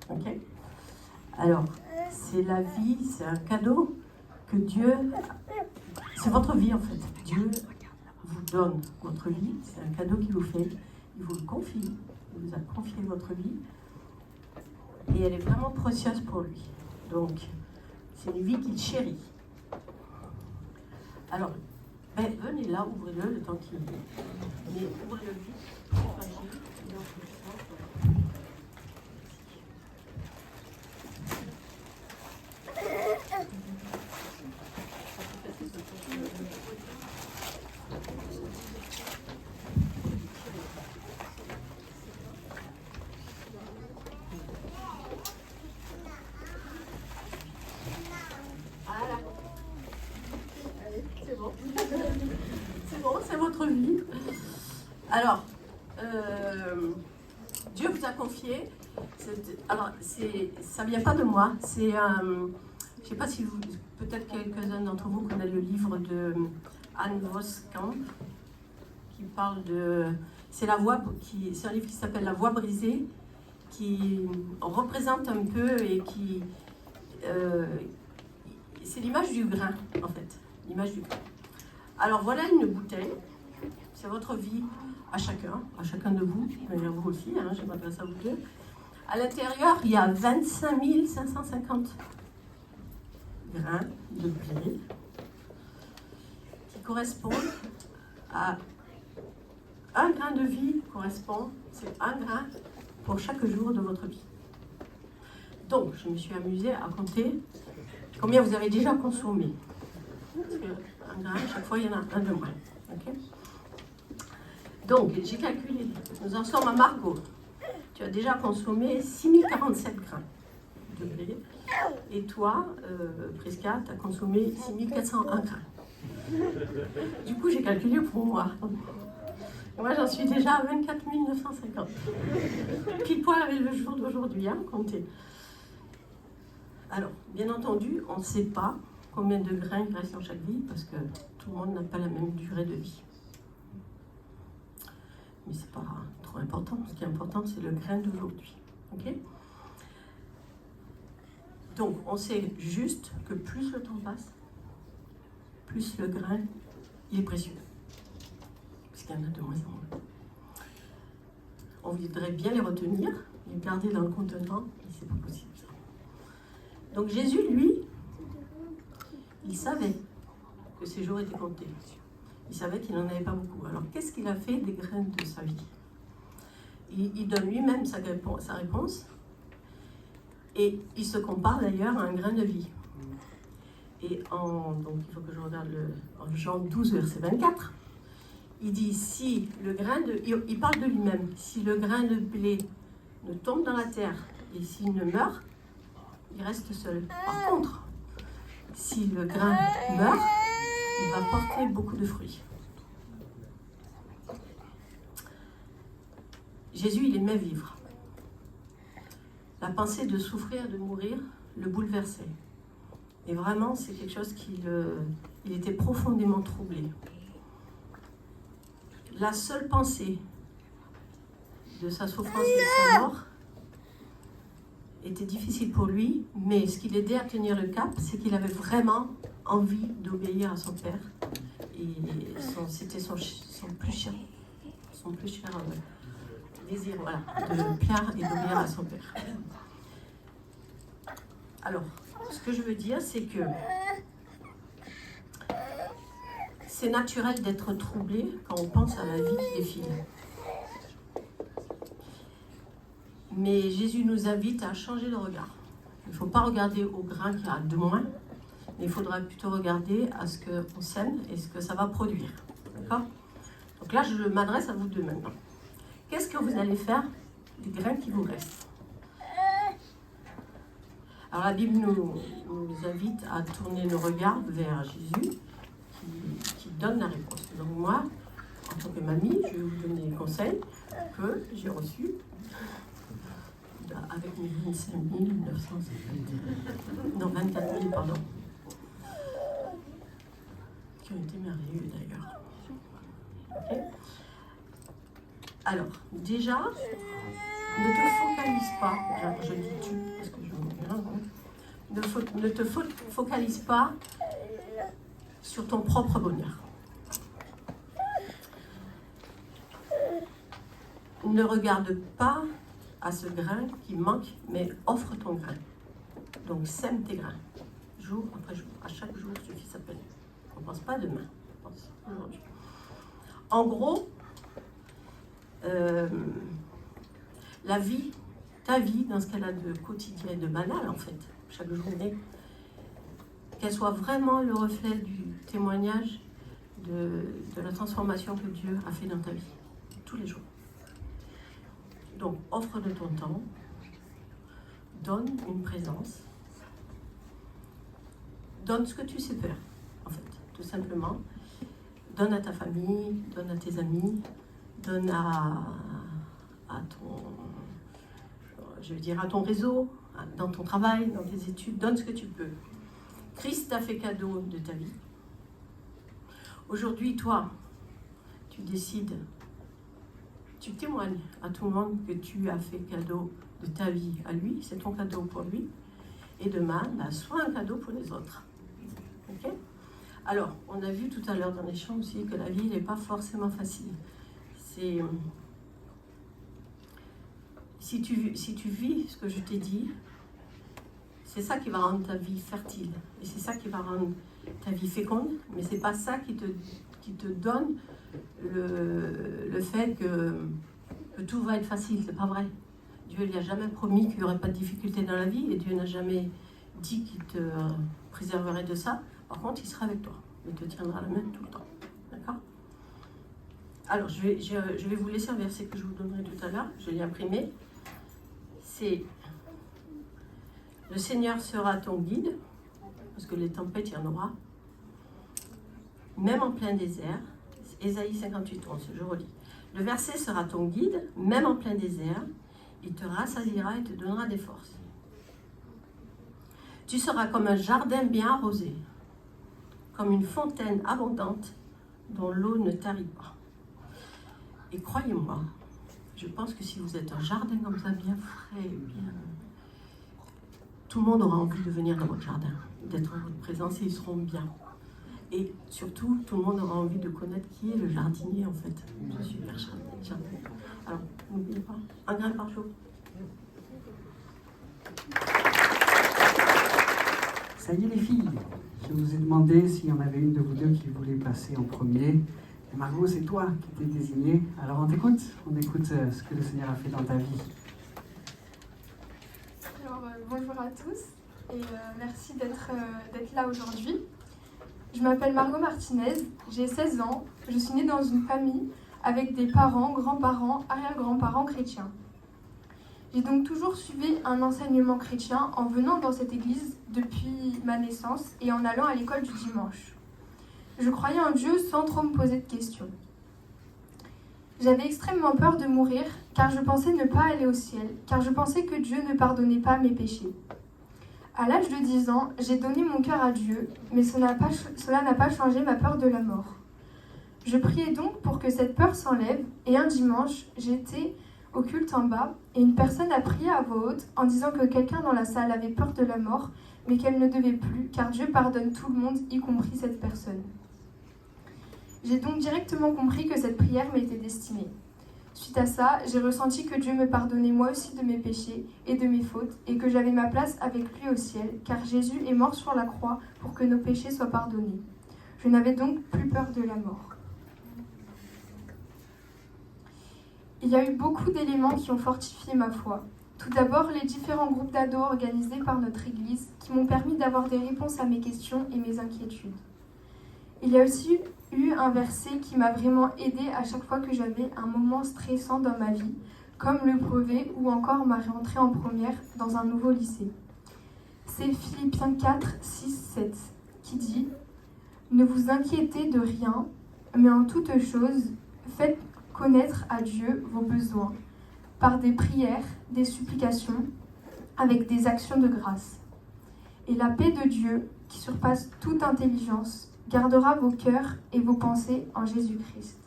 Speaker 7: Ok? Alors, c'est la vie, c'est un cadeau que Dieu... C'est votre vie en fait. Dieu vous donne votre vie, c'est un cadeau qu'il vous fait. Il vous le confie, il vous a confié votre vie. Et elle est vraiment précieuse pour lui. Donc, c'est une vie qu'il chérit. Alors, venez là, ouvrez-le le temps qu'il est. Mais ouvrez-le vite. Voilà. C'est bon. C'est bon, c'est votre vie. Alors, Dieu vous a confié. Alors, ça vient pas de moi. C'est, je ne sais pas si vous, peut-être quelques-uns d'entre vous connaissent le livre de Anne Voskamp qui parle de. C'est un livre qui s'appelle La Voix brisée, qui représente un peu et qui. C'est l'image du grain, en fait. L'image du grain. Alors voilà une bouteille. C'est votre vie à chacun de vous, mais à vous aussi, hein, je m'adresse à vous deux. À l'intérieur, il y a 25 550 grains de blé qui correspondent à un grain de vie c'est un grain pour chaque jour de votre vie. Donc, je me suis amusée à compter combien vous avez déjà consommé. Parce qu'un grain, chaque fois, il y en a un de moins. Okay. Donc, j'ai calculé. Nous en sommes à Margot. Tu as déjà consommé 6047 grains de blé. Et toi, Prisca, tu as consommé 6401 grains. Du coup, j'ai calculé pour moi. Moi, j'en suis déjà à 24 950. Pile poil avec le jour d'aujourd'hui, hein, comptez. Alors, bien entendu, on ne sait pas combien de grains il reste dans chaque vie, parce que tout le monde n'a pas la même durée de vie. Mais c'est pas trop important. Ce qui est important, c'est le grain d'aujourd'hui. Okay ? Donc, on sait juste que plus le temps passe, plus le grain, il est précieux. Parce qu'il y en a de moins en moins. On voudrait bien les retenir, les garder dans le contenant, mais c'est pas possible. Ça. Donc, Jésus, lui, il savait que ses jours étaient comptés. Il savait qu'il n'en avait pas beaucoup. Alors, qu'est-ce qu'il a fait des grains de sa vie ? Il donne lui-même sa réponse. Et il se compare d'ailleurs à un grain de vie. Et donc, il faut que je regarde en Jean 12, verset 24. Il dit, si le grain de... Il parle de lui-même. Si le grain de blé ne tombe dans la terre et s'il ne meurt, il reste seul. Par contre, si le grain meurt, il va porter beaucoup de fruits. Jésus, il aimait vivre. La pensée de souffrir, de mourir, le bouleversait. Et vraiment, c'est quelque chose il était profondément troublé. La seule pensée de sa souffrance et de sa mort était difficile pour lui, mais ce qui l'aidait à tenir le cap, c'est qu'il avait vraiment envie d'obéir à son Père. Et c'était son plus cher désir, voilà, de plaire et d'obéir à son Père. Alors, ce que je veux dire, c'est que c'est naturel d'être troublé quand on pense à la vie qui défile. Mais Jésus nous invite à changer de regard. Il ne faut pas regarder au grain qu'il y a de moins, mais il faudra plutôt regarder à ce qu'on sème et ce que ça va produire. D'accord ? Donc là, je m'adresse à vous deux maintenant. qu'est-ce que vous allez faire des grains qui vous restent? Alors la Bible nous invite à tourner nos regards vers Jésus qui donne la réponse. Donc moi, en tant que mamie, je vais vous donner les conseils que j'ai reçus avec mes 25 950, non 24 000 pardon, qui ont été merveilleux d'ailleurs. Okay. Alors, déjà, ne te focalise pas, je dis tu, parce que je ne te focalise pas sur ton propre bonheur. Ne regarde pas à ce grain qui manque, mais offre ton grain. Donc sème tes grains, jour après jour. À chaque jour suffit sa peine. On ne pense pas demain, on pense aujourd'hui. En gros, la vie, ta vie, dans ce qu'elle a de quotidien et de banal en fait, chaque journée, qu'elle soit vraiment le reflet du témoignage de la transformation que Dieu a fait dans ta vie, tous les jours. Donc, offre de ton temps, donne une présence, donne ce que tu sais faire, en fait, tout simplement. Donne à ta famille, donne à tes amis, donne à ton réseau, dans ton travail, dans tes études, donne ce que tu peux. Christ t'a fait cadeau de ta vie. Aujourd'hui, toi, tu décides, tu témoignes à tout le monde que tu as fait cadeau de ta vie à lui, c'est ton cadeau pour lui, et demain, sois un cadeau pour les autres. Ok ? Alors, on a vu tout à l'heure dans les chants aussi que la vie n'est pas forcément facile. C'est... Si tu vis ce que je t'ai dit, c'est ça qui va rendre ta vie fertile. Et c'est ça qui va rendre ta vie féconde. Mais c'est pas ça qui te donne le fait que tout va être facile. C'est pas vrai. Dieu n'a jamais promis qu'il n'y aurait pas de difficultés dans la vie. Et Dieu n'a jamais dit qu'il te préserverait de ça. Par contre, il sera avec toi. Il te tiendra la main tout le temps. D'accord ? Alors, je vais vous laisser un verset que je vous donnerai tout à l'heure. Je l'ai imprimé. C'est « Le Seigneur sera ton guide », parce que les tempêtes, il y en aura, même en plein désert. Ésaïe 58, 11, je relis. « Le verset sera ton guide, même en plein désert. Il te rassasiera et te donnera des forces. Tu seras comme un jardin bien arrosé, comme une fontaine abondante dont l'eau ne tarit pas. » Et croyez-moi, je pense que si vous êtes un jardin comme ça, bien frais, tout le monde aura envie de venir dans votre jardin, d'être en votre présence et ils seront bien. Et surtout, tout le monde aura envie de connaître qui est le jardinier en fait. Je suis super jardin. Alors, n'oubliez pas, un grain par jour.
Speaker 6: Ça y est les filles, je vous ai demandé s'il y en avait une de vous deux qui voulait passer en premier. Et Margot, c'est toi qui t'es désignée. Alors on t'écoute, on écoute ce que le Seigneur a fait dans ta vie.
Speaker 4: Alors bonjour à tous et merci d'être là aujourd'hui. Je m'appelle Margot Martinez, j'ai 16 ans, je suis née dans une famille avec des parents, grands-parents, arrière-grands-parents chrétiens. J'ai donc toujours suivi un enseignement chrétien en venant dans cette église depuis ma naissance et en allant à l'école du dimanche. Je croyais en Dieu sans trop me poser de questions. J'avais extrêmement peur de mourir car je pensais ne pas aller au ciel, car je pensais que Dieu ne pardonnait pas mes péchés. À l'âge de 10 ans, j'ai donné mon cœur à Dieu, mais cela n'a pas changé ma peur de la mort. Je priais donc pour que cette peur s'enlève et un dimanche, j'étais au culte en bas et une personne a prié à voix haute en disant que quelqu'un dans la salle avait peur de la mort, mais qu'elle ne devait plus car Dieu pardonne tout le monde, y compris cette personne. J'ai donc directement compris que cette prière m'était destinée. Suite à ça, j'ai ressenti que Dieu me pardonnait moi aussi de mes péchés et de mes fautes et que j'avais ma place avec lui au ciel, car Jésus est mort sur la croix pour que nos péchés soient pardonnés. Je n'avais donc plus peur de la mort. Il y a eu beaucoup d'éléments qui ont fortifié ma foi. Tout d'abord, les différents groupes d'ados organisés par notre Église qui m'ont permis d'avoir des réponses à mes questions et mes inquiétudes. Il y a aussi eu un verset qui m'a vraiment aidée à chaque fois que j'avais un moment stressant dans ma vie, comme le brevet ou encore ma rentrée en première dans un nouveau lycée. C'est Philippiens 4, 6, 7 qui dit « Ne vous inquiétez de rien, mais en toute chose, faites connaître à Dieu vos besoins, par des prières, des supplications, avec des actions de grâce. Et la paix de Dieu, qui surpasse toute intelligence, gardera vos cœurs et vos pensées en Jésus-Christ. »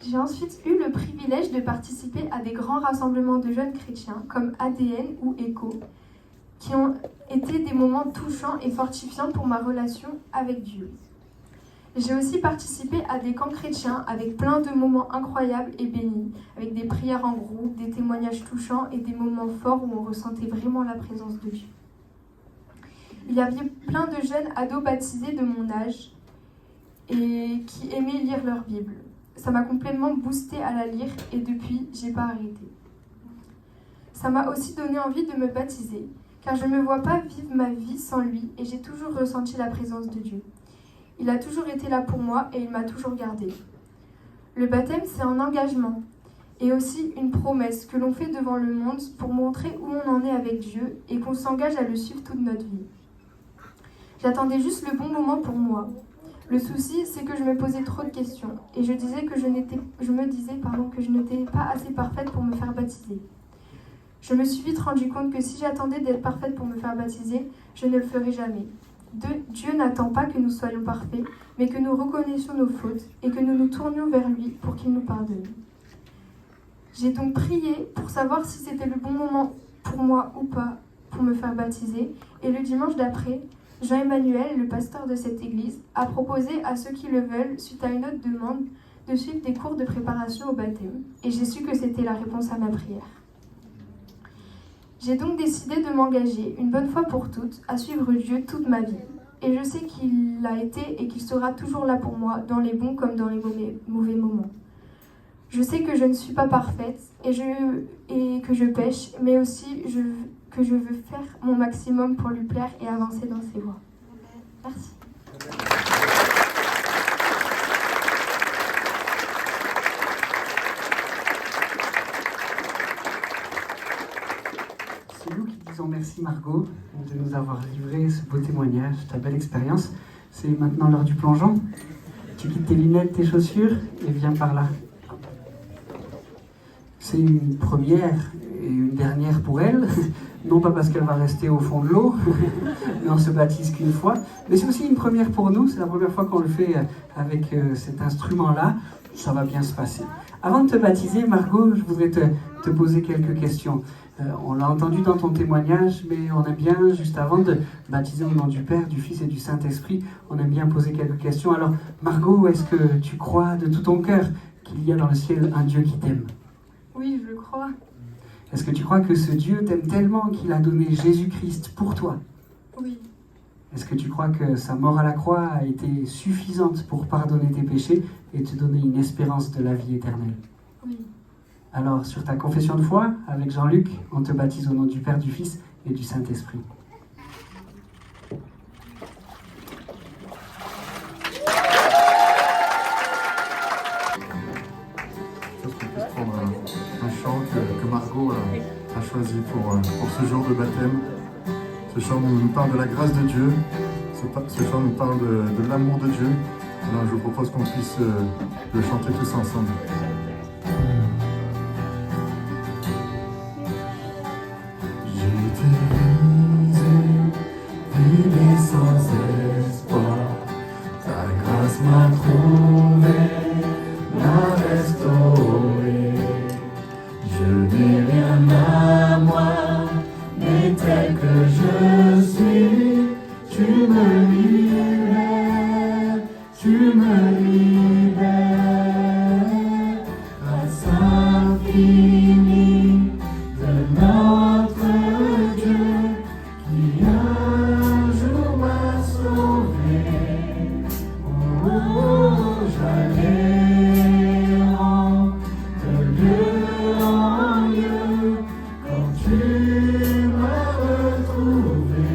Speaker 4: J'ai ensuite eu le privilège de participer à des grands rassemblements de jeunes chrétiens comme ADN ou ECHO, qui ont été des moments touchants et fortifiants pour ma relation avec Dieu. J'ai aussi participé à des camps chrétiens avec plein de moments incroyables et bénis, avec des prières en groupe, des témoignages touchants et des moments forts où on ressentait vraiment la présence de Dieu. Il y avait plein de jeunes ados baptisés de mon âge et qui aimaient lire leur Bible. Ça m'a complètement boostée à la lire et depuis, j'ai pas arrêté. Ça m'a aussi donné envie de me baptiser, car je ne me vois pas vivre ma vie sans lui et j'ai toujours ressenti la présence de Dieu. Il a toujours été là pour moi et il m'a toujours gardée. Le baptême, c'est un engagement et aussi une promesse que l'on fait devant le monde pour montrer où on en est avec Dieu et qu'on s'engage à le suivre toute notre vie. J'attendais juste le bon moment pour moi. Le souci, c'est que je me posais trop de questions et je me disais que je n'étais pas assez parfaite pour me faire baptiser. Je me suis vite rendu compte que si j'attendais d'être parfaite pour me faire baptiser, je ne le ferais jamais. Dieu n'attend pas que nous soyons parfaits, mais que nous reconnaissions nos fautes et que nous nous tournions vers lui pour qu'il nous pardonne. J'ai donc prié pour savoir si c'était le bon moment pour moi ou pas pour me faire baptiser et le dimanche d'après, Jean-Emmanuel, le pasteur de cette église, a proposé à ceux qui le veulent, suite à une autre demande, de suivre des cours de préparation au baptême. Et j'ai su que c'était la réponse à ma prière. J'ai donc décidé de m'engager, une bonne fois pour toutes, à suivre Dieu toute ma vie. Et je sais qu'il a été et qu'il sera toujours là pour moi, dans les bons comme dans les mauvais moments. Je sais que je ne suis pas parfaite et que je pêche, mais aussi que je veux faire mon maximum pour lui plaire et avancer dans ses voies. Merci.
Speaker 6: C'est nous qui disons merci Margot de nous avoir livré ce beau témoignage, ta belle expérience. C'est maintenant l'heure du plongeon. Tu quittes tes lunettes, tes chaussures et viens par là. C'est une première et une dernière pour elle, non pas parce qu'elle va rester au fond de l'eau, mais on se baptise qu'une fois, mais c'est aussi une première pour nous, c'est la première fois qu'on le fait avec cet instrument-là, ça va bien se passer. Avant de te baptiser, Margot, je voudrais te poser quelques questions. On l'a entendu dans ton témoignage, mais on aime bien, juste avant de baptiser au nom du Père, du Fils et du Saint-Esprit, on aime bien poser quelques questions. Alors, Margot, est-ce que tu crois de tout ton cœur qu'il y a dans le ciel un Dieu qui t'aime ?
Speaker 4: Oui, je le crois.
Speaker 6: Est-ce que tu crois que ce Dieu t'aime tellement qu'il a donné Jésus-Christ pour toi ?
Speaker 4: Oui.
Speaker 6: Est-ce que tu crois que sa mort à la croix a été suffisante pour pardonner tes péchés et te donner une espérance de la vie éternelle ?
Speaker 4: Oui.
Speaker 6: Alors, sur ta confession de foi, avec Jean-Luc, on te baptise au nom du Père, du Fils et du Saint-Esprit.
Speaker 3: Un chant que Margot a choisi pour ce jour de baptême. Ce chant nous parle de la grâce de Dieu. Ce chant nous parle de l'amour de Dieu. Alors je vous propose qu'on puisse le chanter tous ensemble.
Speaker 2: J'étais brisé, vide et sans espoir. Ta grâce m'a trouvé, m'a restauré. Je n'ai rien à moi, mais tel que je suis, tu me libères, tu me libères. Grâce infinie de notre Dieu, qui un jour m'a sauvé. Oh, j'allais de lieu en lieu, quand tu m'as retrouvé.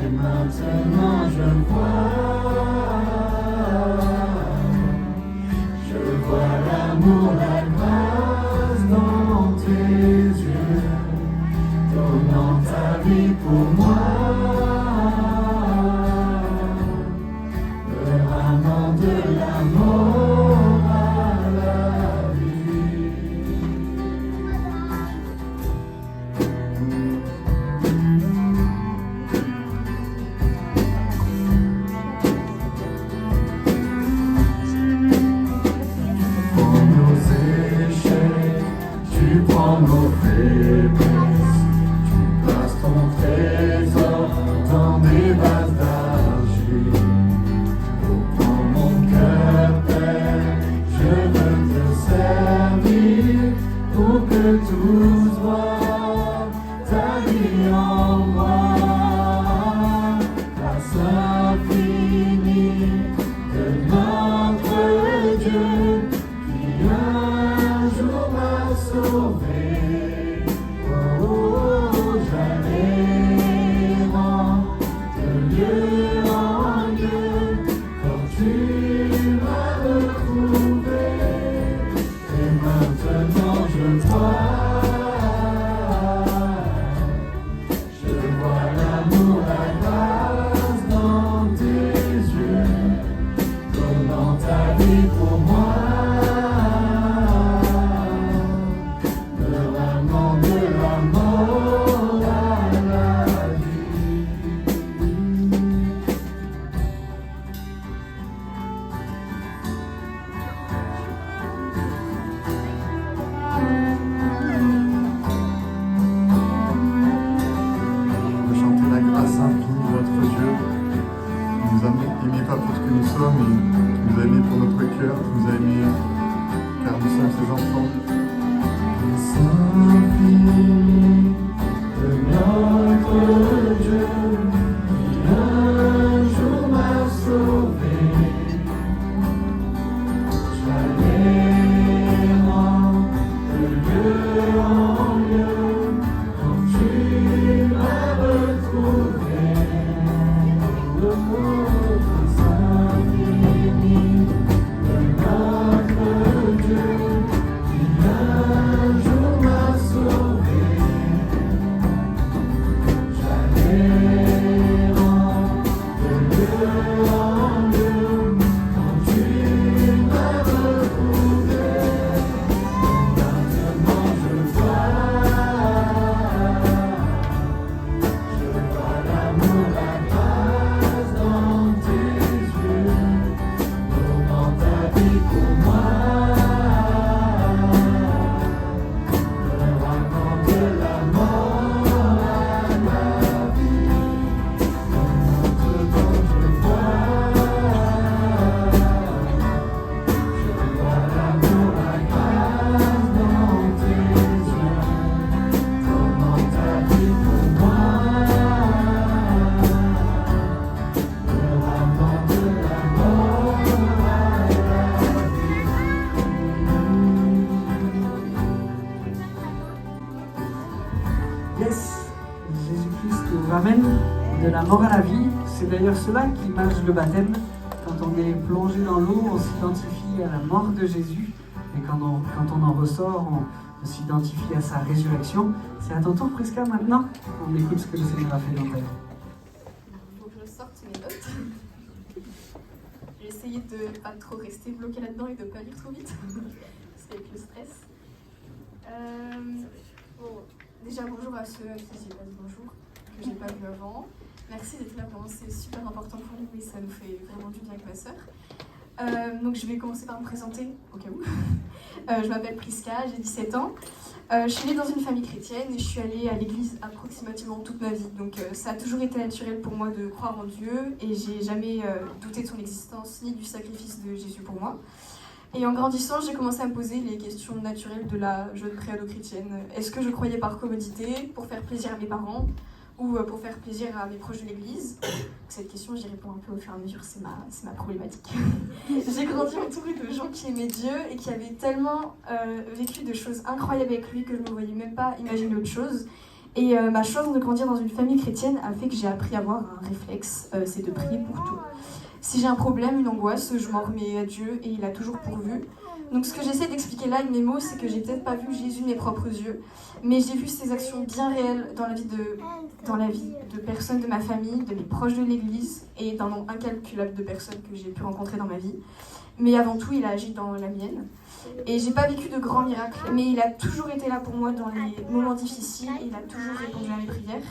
Speaker 2: Et maintenant je vois tu m'as retrouvé. Et maintenant je vois l'amour, la grâce dans tes yeux, donnant ta vie pour moi.
Speaker 3: Pas pour ce que nous sommes, mais tu nous as aimés pour notre cœur, tu nous as aimés car nous sommes ses enfants.
Speaker 2: Saint-Fils de notre Dieu, qui un jour m'a sauvé, j'allais de lieu en lieu, quand tu m'as retrouvé.
Speaker 6: Jésus-Christ nous ramène de la mort à la vie. C'est d'ailleurs cela qui marque le baptême. Quand on est plongé dans l'eau, on s'identifie à la mort de Jésus. Et quand on en ressort, on s'identifie à sa résurrection. C'est à ton tour, Prisca, maintenant. On écoute ce que le Seigneur a fait dans ta vie.
Speaker 4: Il faut que je sorte mes notes. J'ai essayé de ne pas trop rester bloqué là-dedans et de ne pas lire trop vite. C'est avec le stress. Bon, déjà, bonjour à ceux qui s'y passent bonjour, que j'ai pas vu avant. Merci d'être là, vraiment, c'est super important pour nous et ça nous fait vraiment du bien avec ma sœur. Donc je vais commencer par me présenter, au cas où. Je m'appelle Prisca, j'ai 17 ans. Je suis née dans une famille chrétienne et je suis allée à l'église approximativement toute ma vie. Donc ça a toujours été naturel pour moi de croire en Dieu et j'ai jamais douté de son existence ni du sacrifice de Jésus pour moi. Et en grandissant, j'ai commencé à me poser les questions naturelles de la jeune préado chrétienne. Est-ce que je croyais par commodité, pour faire plaisir à mes parents, ou pour faire plaisir à mes proches de l'église? Cette question, j'y réponds un peu au fur et à mesure, c'est ma problématique. J'ai grandi entourée de gens qui aimaient Dieu et qui avaient tellement vécu de choses incroyables avec lui que je ne me voyais même pas imaginer autre chose. Et ma chance de grandir dans une famille chrétienne a fait que j'ai appris à avoir un réflexe, c'est de prier pour tout. Si j'ai un problème, une angoisse, je m'en remets à Dieu et il a toujours pourvu. Donc ce que j'essaie d'expliquer là avec mes mots, c'est que j'ai peut-être pas vu Jésus de mes propres yeux, mais j'ai vu ses actions bien réelles dans la vie de personnes de ma famille, de mes proches de l'église et d'un nombre incalculable de personnes que j'ai pu rencontrer dans ma vie. Mais avant tout, il a agi dans la mienne. Et j'ai pas vécu de grands miracles, mais il a toujours été là pour moi dans les moments difficiles, il a toujours répondu à mes prières.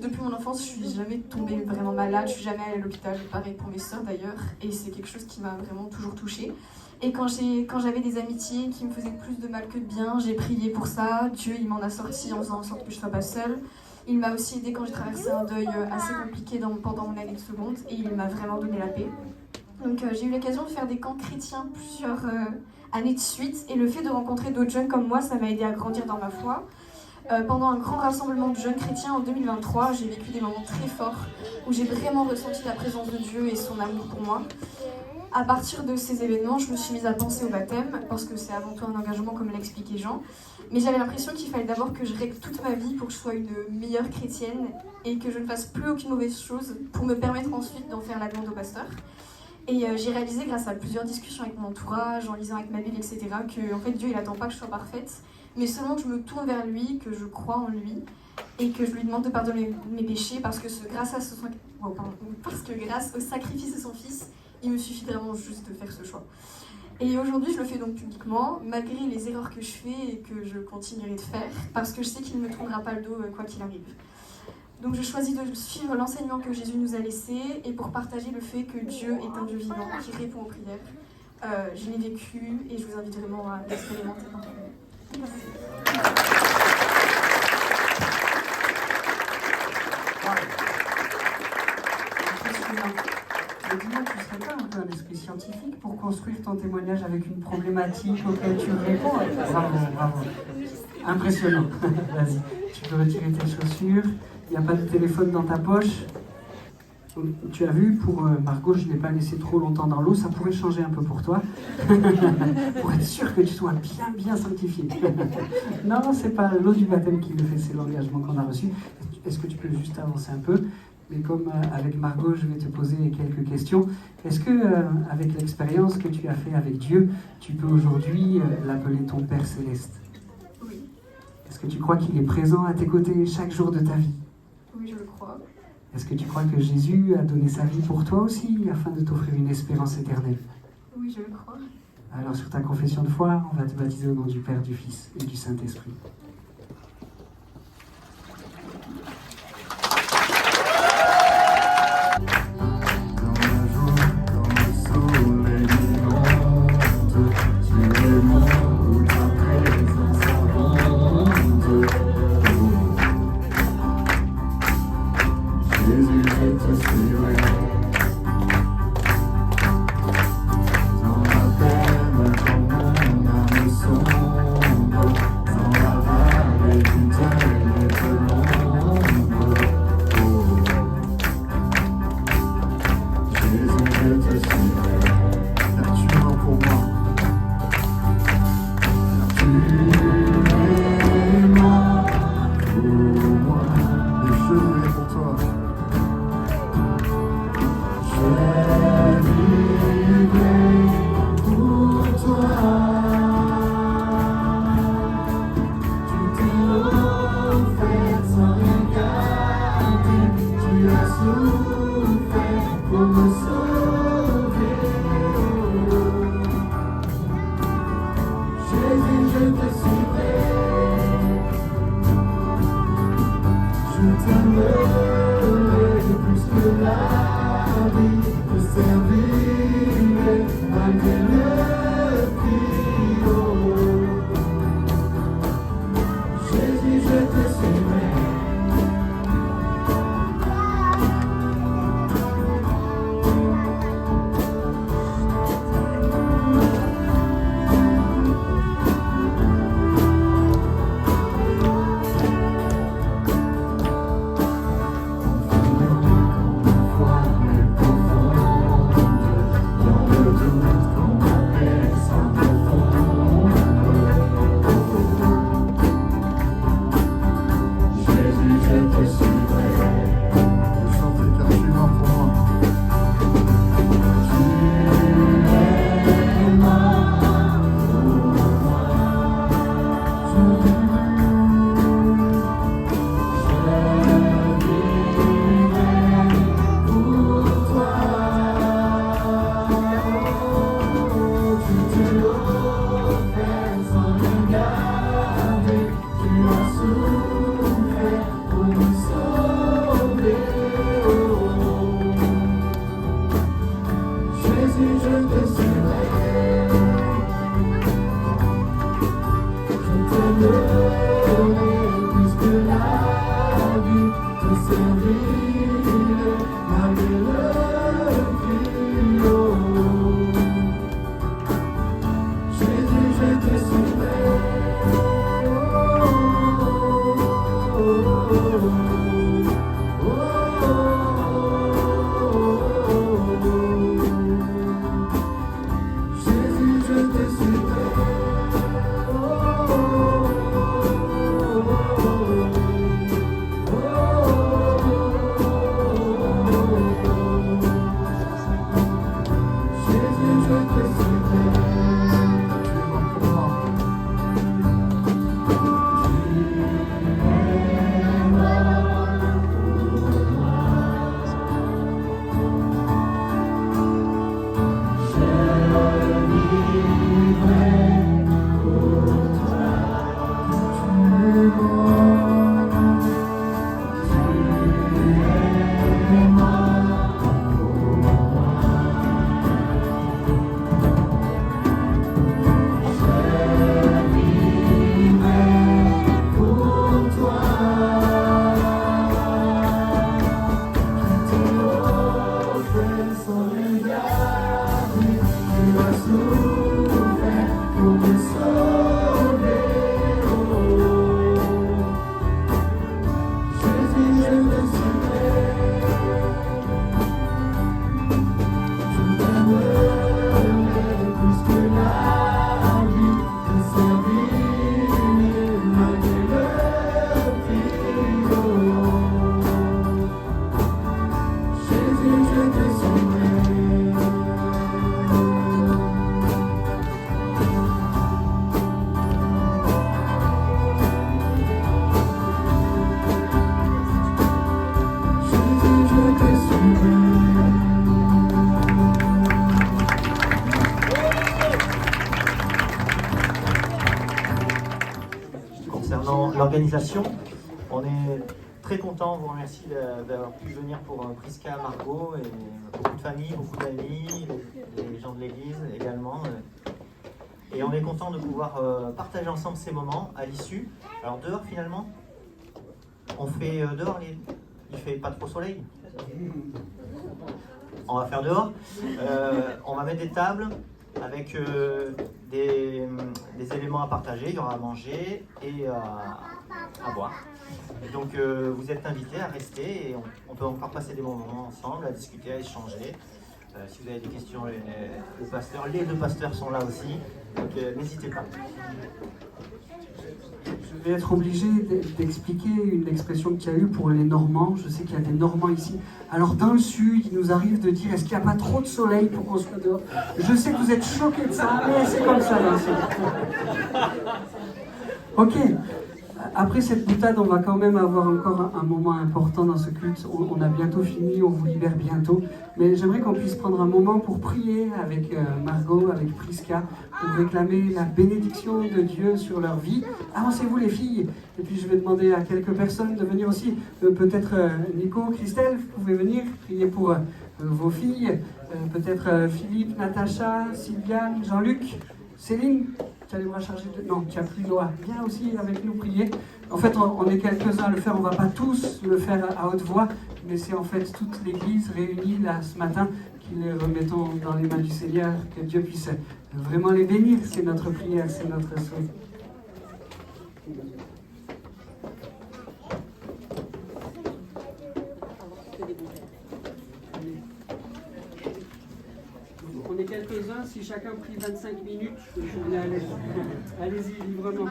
Speaker 4: Depuis mon enfance, je suis jamais tombée vraiment malade, je suis jamais allée à l'hôpital, pareil pour mes sœurs d'ailleurs, et c'est quelque chose qui m'a vraiment toujours touchée. Et quand j'avais des amitiés qui me faisaient plus de mal que de bien, j'ai prié pour ça, Dieu il m'en a sorti en faisant en sorte que je sois pas seule. Il m'a aussi aidée quand j'ai traversé un deuil assez compliqué pendant mon année de seconde, et il m'a vraiment donné la paix. Donc j'ai eu l'occasion de faire des camps chrétiens plusieurs années de suite, et le fait de rencontrer d'autres jeunes comme moi, ça m'a aidé à grandir dans ma foi. Pendant un grand rassemblement de jeunes chrétiens en 2023, j'ai vécu des moments très forts où j'ai vraiment ressenti la présence de Dieu et son amour pour moi. À partir de ces événements, je me suis mise à penser au baptême, parce que c'est avant tout un engagement comme l'a expliqué Jean. Mais j'avais l'impression qu'il fallait d'abord que je règle toute ma vie pour que je sois une meilleure chrétienne et que je ne fasse plus aucune mauvaise chose pour me permettre ensuite d'en faire la demande au pasteur. Et j'ai réalisé grâce à plusieurs discussions avec mon entourage, en lisant avec ma Bible, etc., que en fait, Dieu il attend pas que je sois parfaite, mais seulement que je me tourne vers lui, que je crois en lui, et que je lui demande de pardonner mes péchés, parce que grâce au sacrifice de son Fils, il me suffit vraiment juste de faire ce choix. Et aujourd'hui, je le fais donc publiquement, malgré les erreurs que je fais et que je continuerai de faire, parce que je sais qu'il ne me tournera pas le dos quoi qu'il arrive. Donc je choisis de suivre l'enseignement que Jésus nous a laissé et pour partager le fait que Dieu est un Dieu vivant qui répond aux prières. Je l'ai vécu et je vous invite vraiment à l'expérimenter par vous-même.
Speaker 6: Mais dis-moi, tu ne serais pas un peu un esprit scientifique pour construire ton témoignage avec une problématique auquel tu réponds? Bravo, bravo. Impressionnant. Vas-y, tu peux retirer tes chaussures. Il n'y a pas de téléphone dans ta poche. Tu as vu, pour Margot, je ne l'ai pas laissé trop longtemps dans l'eau. Ça pourrait changer un peu pour toi. Pour être sûr que tu sois bien sanctifié. Non, c'est pas l'eau du baptême qui le fait, c'est l'engagement qu'on a reçu. Est-ce que tu peux juste avancer un peu? Mais comme avec Margot, je vais te poser quelques questions. Est-ce que, avec l'expérience que tu as fait avec Dieu, tu peux aujourd'hui l'appeler ton Père Céleste?
Speaker 4: Oui.
Speaker 6: Est-ce que tu crois qu'il est présent à tes côtés chaque jour de ta vie?
Speaker 4: Oui, je le crois.
Speaker 6: Est-ce que tu crois que Jésus a donné sa vie pour toi aussi, afin de t'offrir une espérance éternelle?
Speaker 4: Oui, je le crois.
Speaker 6: Alors sur ta confession de foi, on va te baptiser au nom du Père, du Fils et du Saint-Esprit.
Speaker 8: Concernant l'organisation, on est très content, on vous remercie d'avoir pu venir pour Prisca, Margot, et beaucoup de familles, beaucoup d'amis, les gens de l'église également. Et on est content de pouvoir partager ensemble ces moments à l'issue. Alors dehors finalement, on fait dehors, il fait pas trop soleil. On va faire dehors. On va mettre des tables avec des éléments à partager. Il y aura à manger et à boire. Et donc vous êtes invités à rester et on peut encore passer des moments ensemble, à discuter, à échanger. Si vous avez des questions, les deux pasteurs sont là aussi, donc n'hésitez pas.
Speaker 6: Je vais être obligé d'expliquer une expression qu'il y a eu pour les Normands. Je sais qu'il y a des Normands ici. Alors dans le sud, il nous arrive de dire est-ce qu'il n'y a pas trop de soleil pour qu'on soit dehors? Je sais que vous êtes choqués de ça, mais c'est comme ça. Ok. Après cette boutade, on va quand même avoir encore un moment important dans ce culte. On a bientôt fini, on vous libère bientôt. Mais j'aimerais qu'on puisse prendre un moment pour prier avec Margot, avec Prisca, pour réclamer la bénédiction de Dieu sur leur vie. Avancez-vous les filles. Et puis je vais demander à quelques personnes de venir aussi. Peut-être Nico, Christelle, vous pouvez venir prier pour vos filles. Peut-être Philippe, Natacha, Sylviane, Jean-Luc, Céline. Tu as les bras chargés de... Non, tu as pris Noah. Viens aussi avec nous prier. En fait, on est quelques-uns à le faire. On ne va pas tous le faire à haute voix, mais c'est en fait toute l'Église réunie là ce matin qui les remettons dans les mains du Seigneur. Que Dieu puisse vraiment les bénir. C'est notre prière, c'est notre souhait. On est quelques-uns, si chacun prie 25 minutes, on est à l'aise. Allez-y, librement.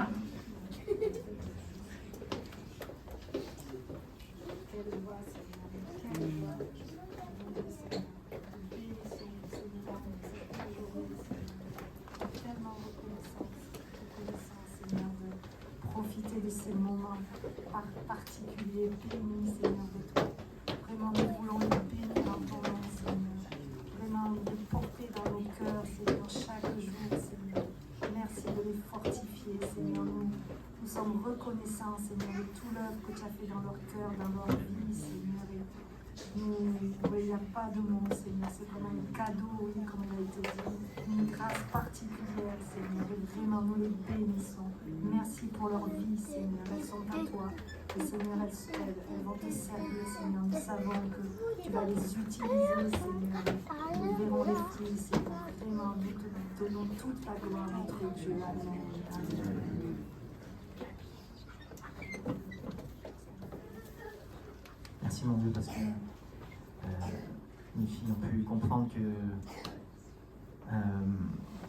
Speaker 9: Profiter de ces moments particuliers, bénis, Seigneur, de toi. Vraiment, nous voulons nous bénir en ton nom, Seigneur. Vraiment, les porter dans nos cœurs, Seigneur, chaque jour, Seigneur. Merci de les fortifier, Seigneur. Nous sommes reconnaissants, Seigneur, de tout l'œuvre que tu as fait dans leur cœur, dans leur vie, Seigneur. Il n'y a pas de mots, Seigneur. C'est vraiment un cadeau, oui, comme il a été dit. Une grâce particulière, Seigneur. Et vraiment, nous les bénissons. Merci pour leur vie, Seigneur. Elles sont à toi. Et Seigneur, elles vont te servir, Seigneur. Nous savons que tu vas les utiliser, Seigneur. Nous verrons les fruits, Seigneur. Vraiment, nous te donnons toute la gloire, notre Dieu. Amen. Amen.
Speaker 8: Merci mon Dieu parce que mes filles ont pu comprendre que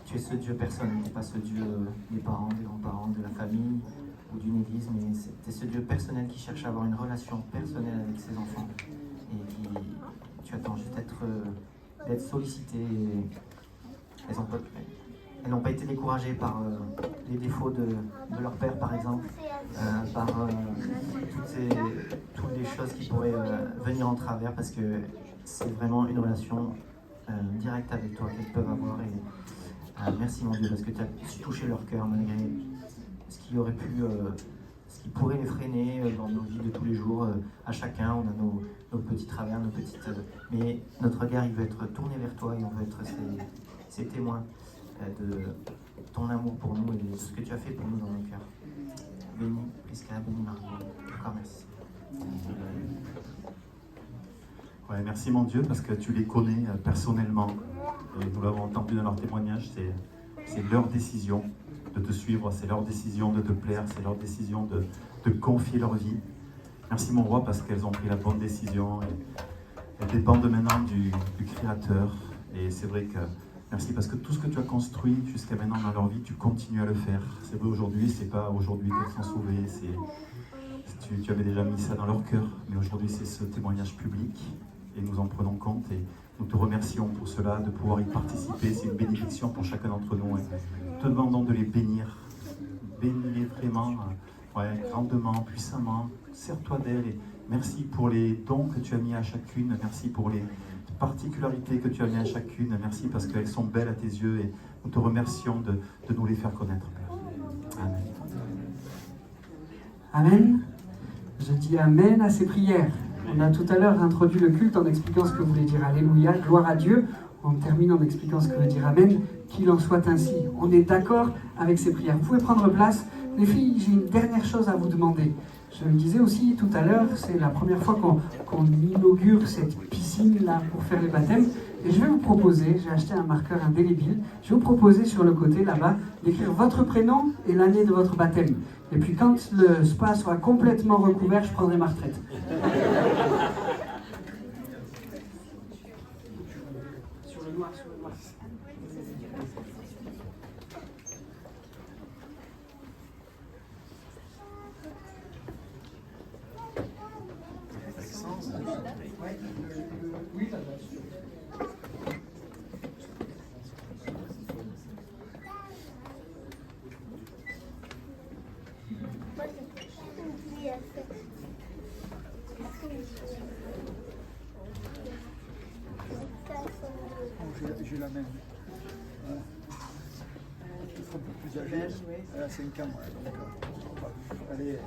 Speaker 8: tu es ce Dieu personnel, tu n'es pas ce Dieu des parents, des grands-parents, de la famille ou d'une église, mais tu es ce Dieu personnel qui cherche à avoir une relation personnelle avec ses enfants et qui tu attends juste d'être sollicité elles n'ont pas été découragées par les défauts de leur père, par exemple, par toutes les choses qui pourraient venir en travers, parce que c'est vraiment une relation directe avec toi qu'elles peuvent avoir. Et merci mon Dieu, parce que tu as su toucher leur cœur malgré ce qui aurait pu, ce qui pourrait les freiner dans nos vies de tous les jours. À chacun, on a nos petits travers, nos petites... mais notre regard, il veut être tourné vers toi et on veut être ces témoins de ton amour pour nous et de ce que tu as fait pour nous dans nos cœurs. Béni, Prisca, béni Margot. Encore merci.
Speaker 10: Ouais, merci mon Dieu, parce que tu les connais personnellement. Et nous l'avons entendu dans leur témoignage, c'est leur décision de te suivre, c'est leur décision de te plaire, c'est leur décision de te confier leur vie. Merci mon roi, parce qu'elles ont pris la bonne décision. Et elles dépendent maintenant du Créateur. Et c'est vrai que merci, parce que tout ce que tu as construit jusqu'à maintenant dans leur vie, tu continues à le faire. C'est vrai aujourd'hui, c'est pas aujourd'hui qu'elles sont sauvées, tu avais déjà mis ça dans leur cœur, mais aujourd'hui c'est ce témoignage public et nous en prenons compte et nous te remercions pour cela, de pouvoir y participer. C'est une bénédiction pour chacun d'entre nous. Et nous te demandons de les bénir. Bénis-les vraiment, grandement, puissamment. Sers-toi d'elles et merci pour les dons que tu as mis à chacune. Merci pour les particularités que tu as mis à chacune. Merci parce qu'elles sont belles à tes yeux et nous te remercions de nous les faire connaître, Père. Amen.
Speaker 6: Amen. Je dis Amen à ces prières. On a tout à l'heure introduit le culte en expliquant ce que voulait dire Alléluia, gloire à Dieu. On termine en expliquant ce que veut dire Amen, qu'il en soit ainsi. On est d'accord avec ces prières. Vous pouvez prendre place. Les filles, j'ai une dernière chose à vous demander. Je le disais aussi tout à l'heure, c'est la première fois qu'on inaugure cette piscine-là pour faire les baptêmes. Et je vais vous proposer, j'ai acheté un marqueur indélébile, je vais vous proposer sur le côté là-bas d'écrire votre prénom et l'année de votre baptême. Et puis quand le spa sera complètement recouvert, je prendrai ma retraite. Sur le noir, sur le noir. Oui, là-bas.
Speaker 2: J'ai la même. Il faut un peu plus âgé. À 5 ans, d'accord. Allez.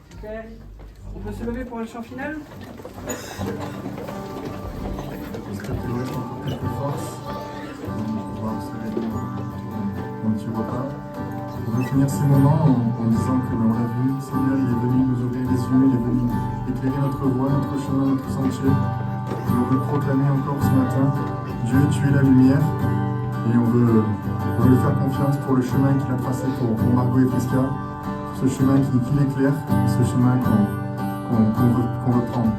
Speaker 6: Super. On peut se lever pour le chant final?
Speaker 3: Est-ce que tu aurais encore quelques forces pour pouvoir se réunir dans un petit repas? On veut finir ces moments en disant que on l'a vu, Seigneur, il est venu nous ouvrir les yeux, il est venu éclairer notre voie, notre chemin, notre sentier. Et on veut proclamer encore ce matin, Dieu, tu es la lumière. Et on veut lui faire confiance pour le chemin qu'il a tracé pour Margot et Prisca, ce chemin qui l'éclaire, ce chemin qu'on veut prendre.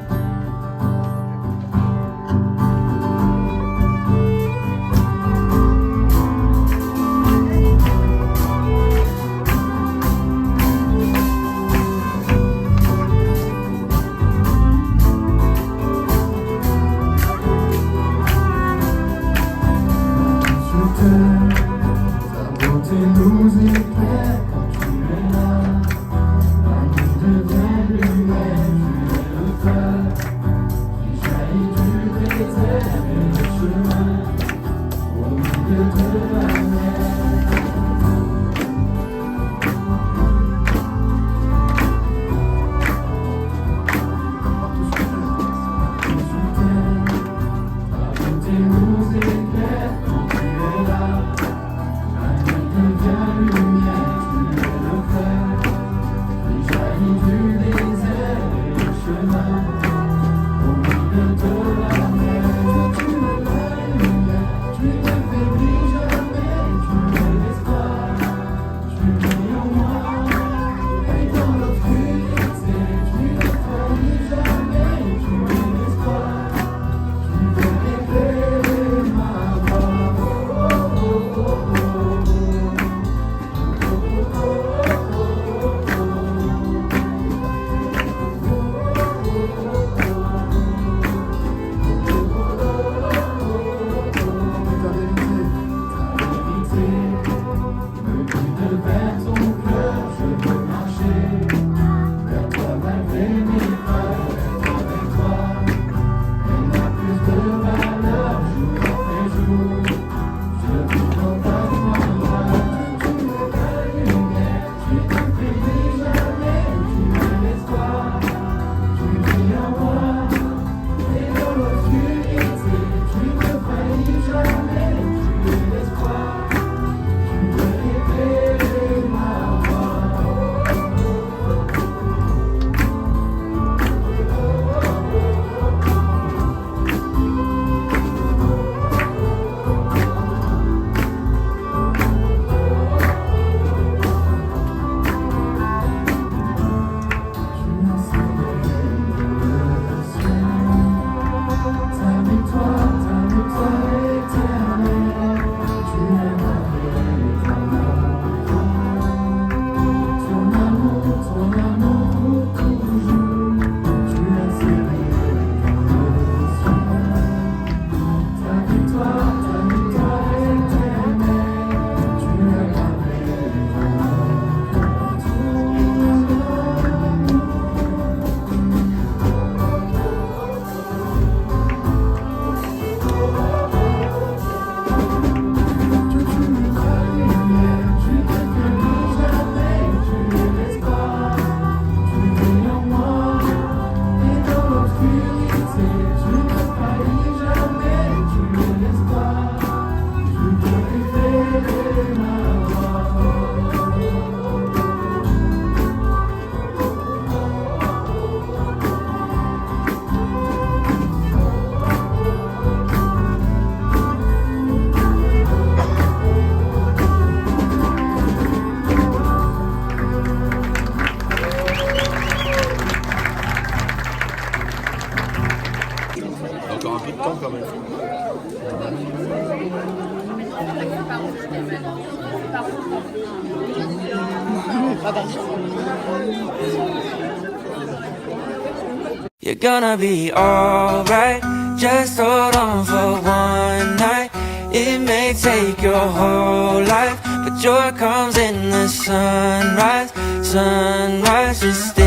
Speaker 2: Ta beauté nous éclaire quand tu es là. La vie devient lumière, tu es le feu.
Speaker 1: You're gonna be alright, just hold on for one night. It may take your whole life, but joy comes in the sunrise. Sunrise, just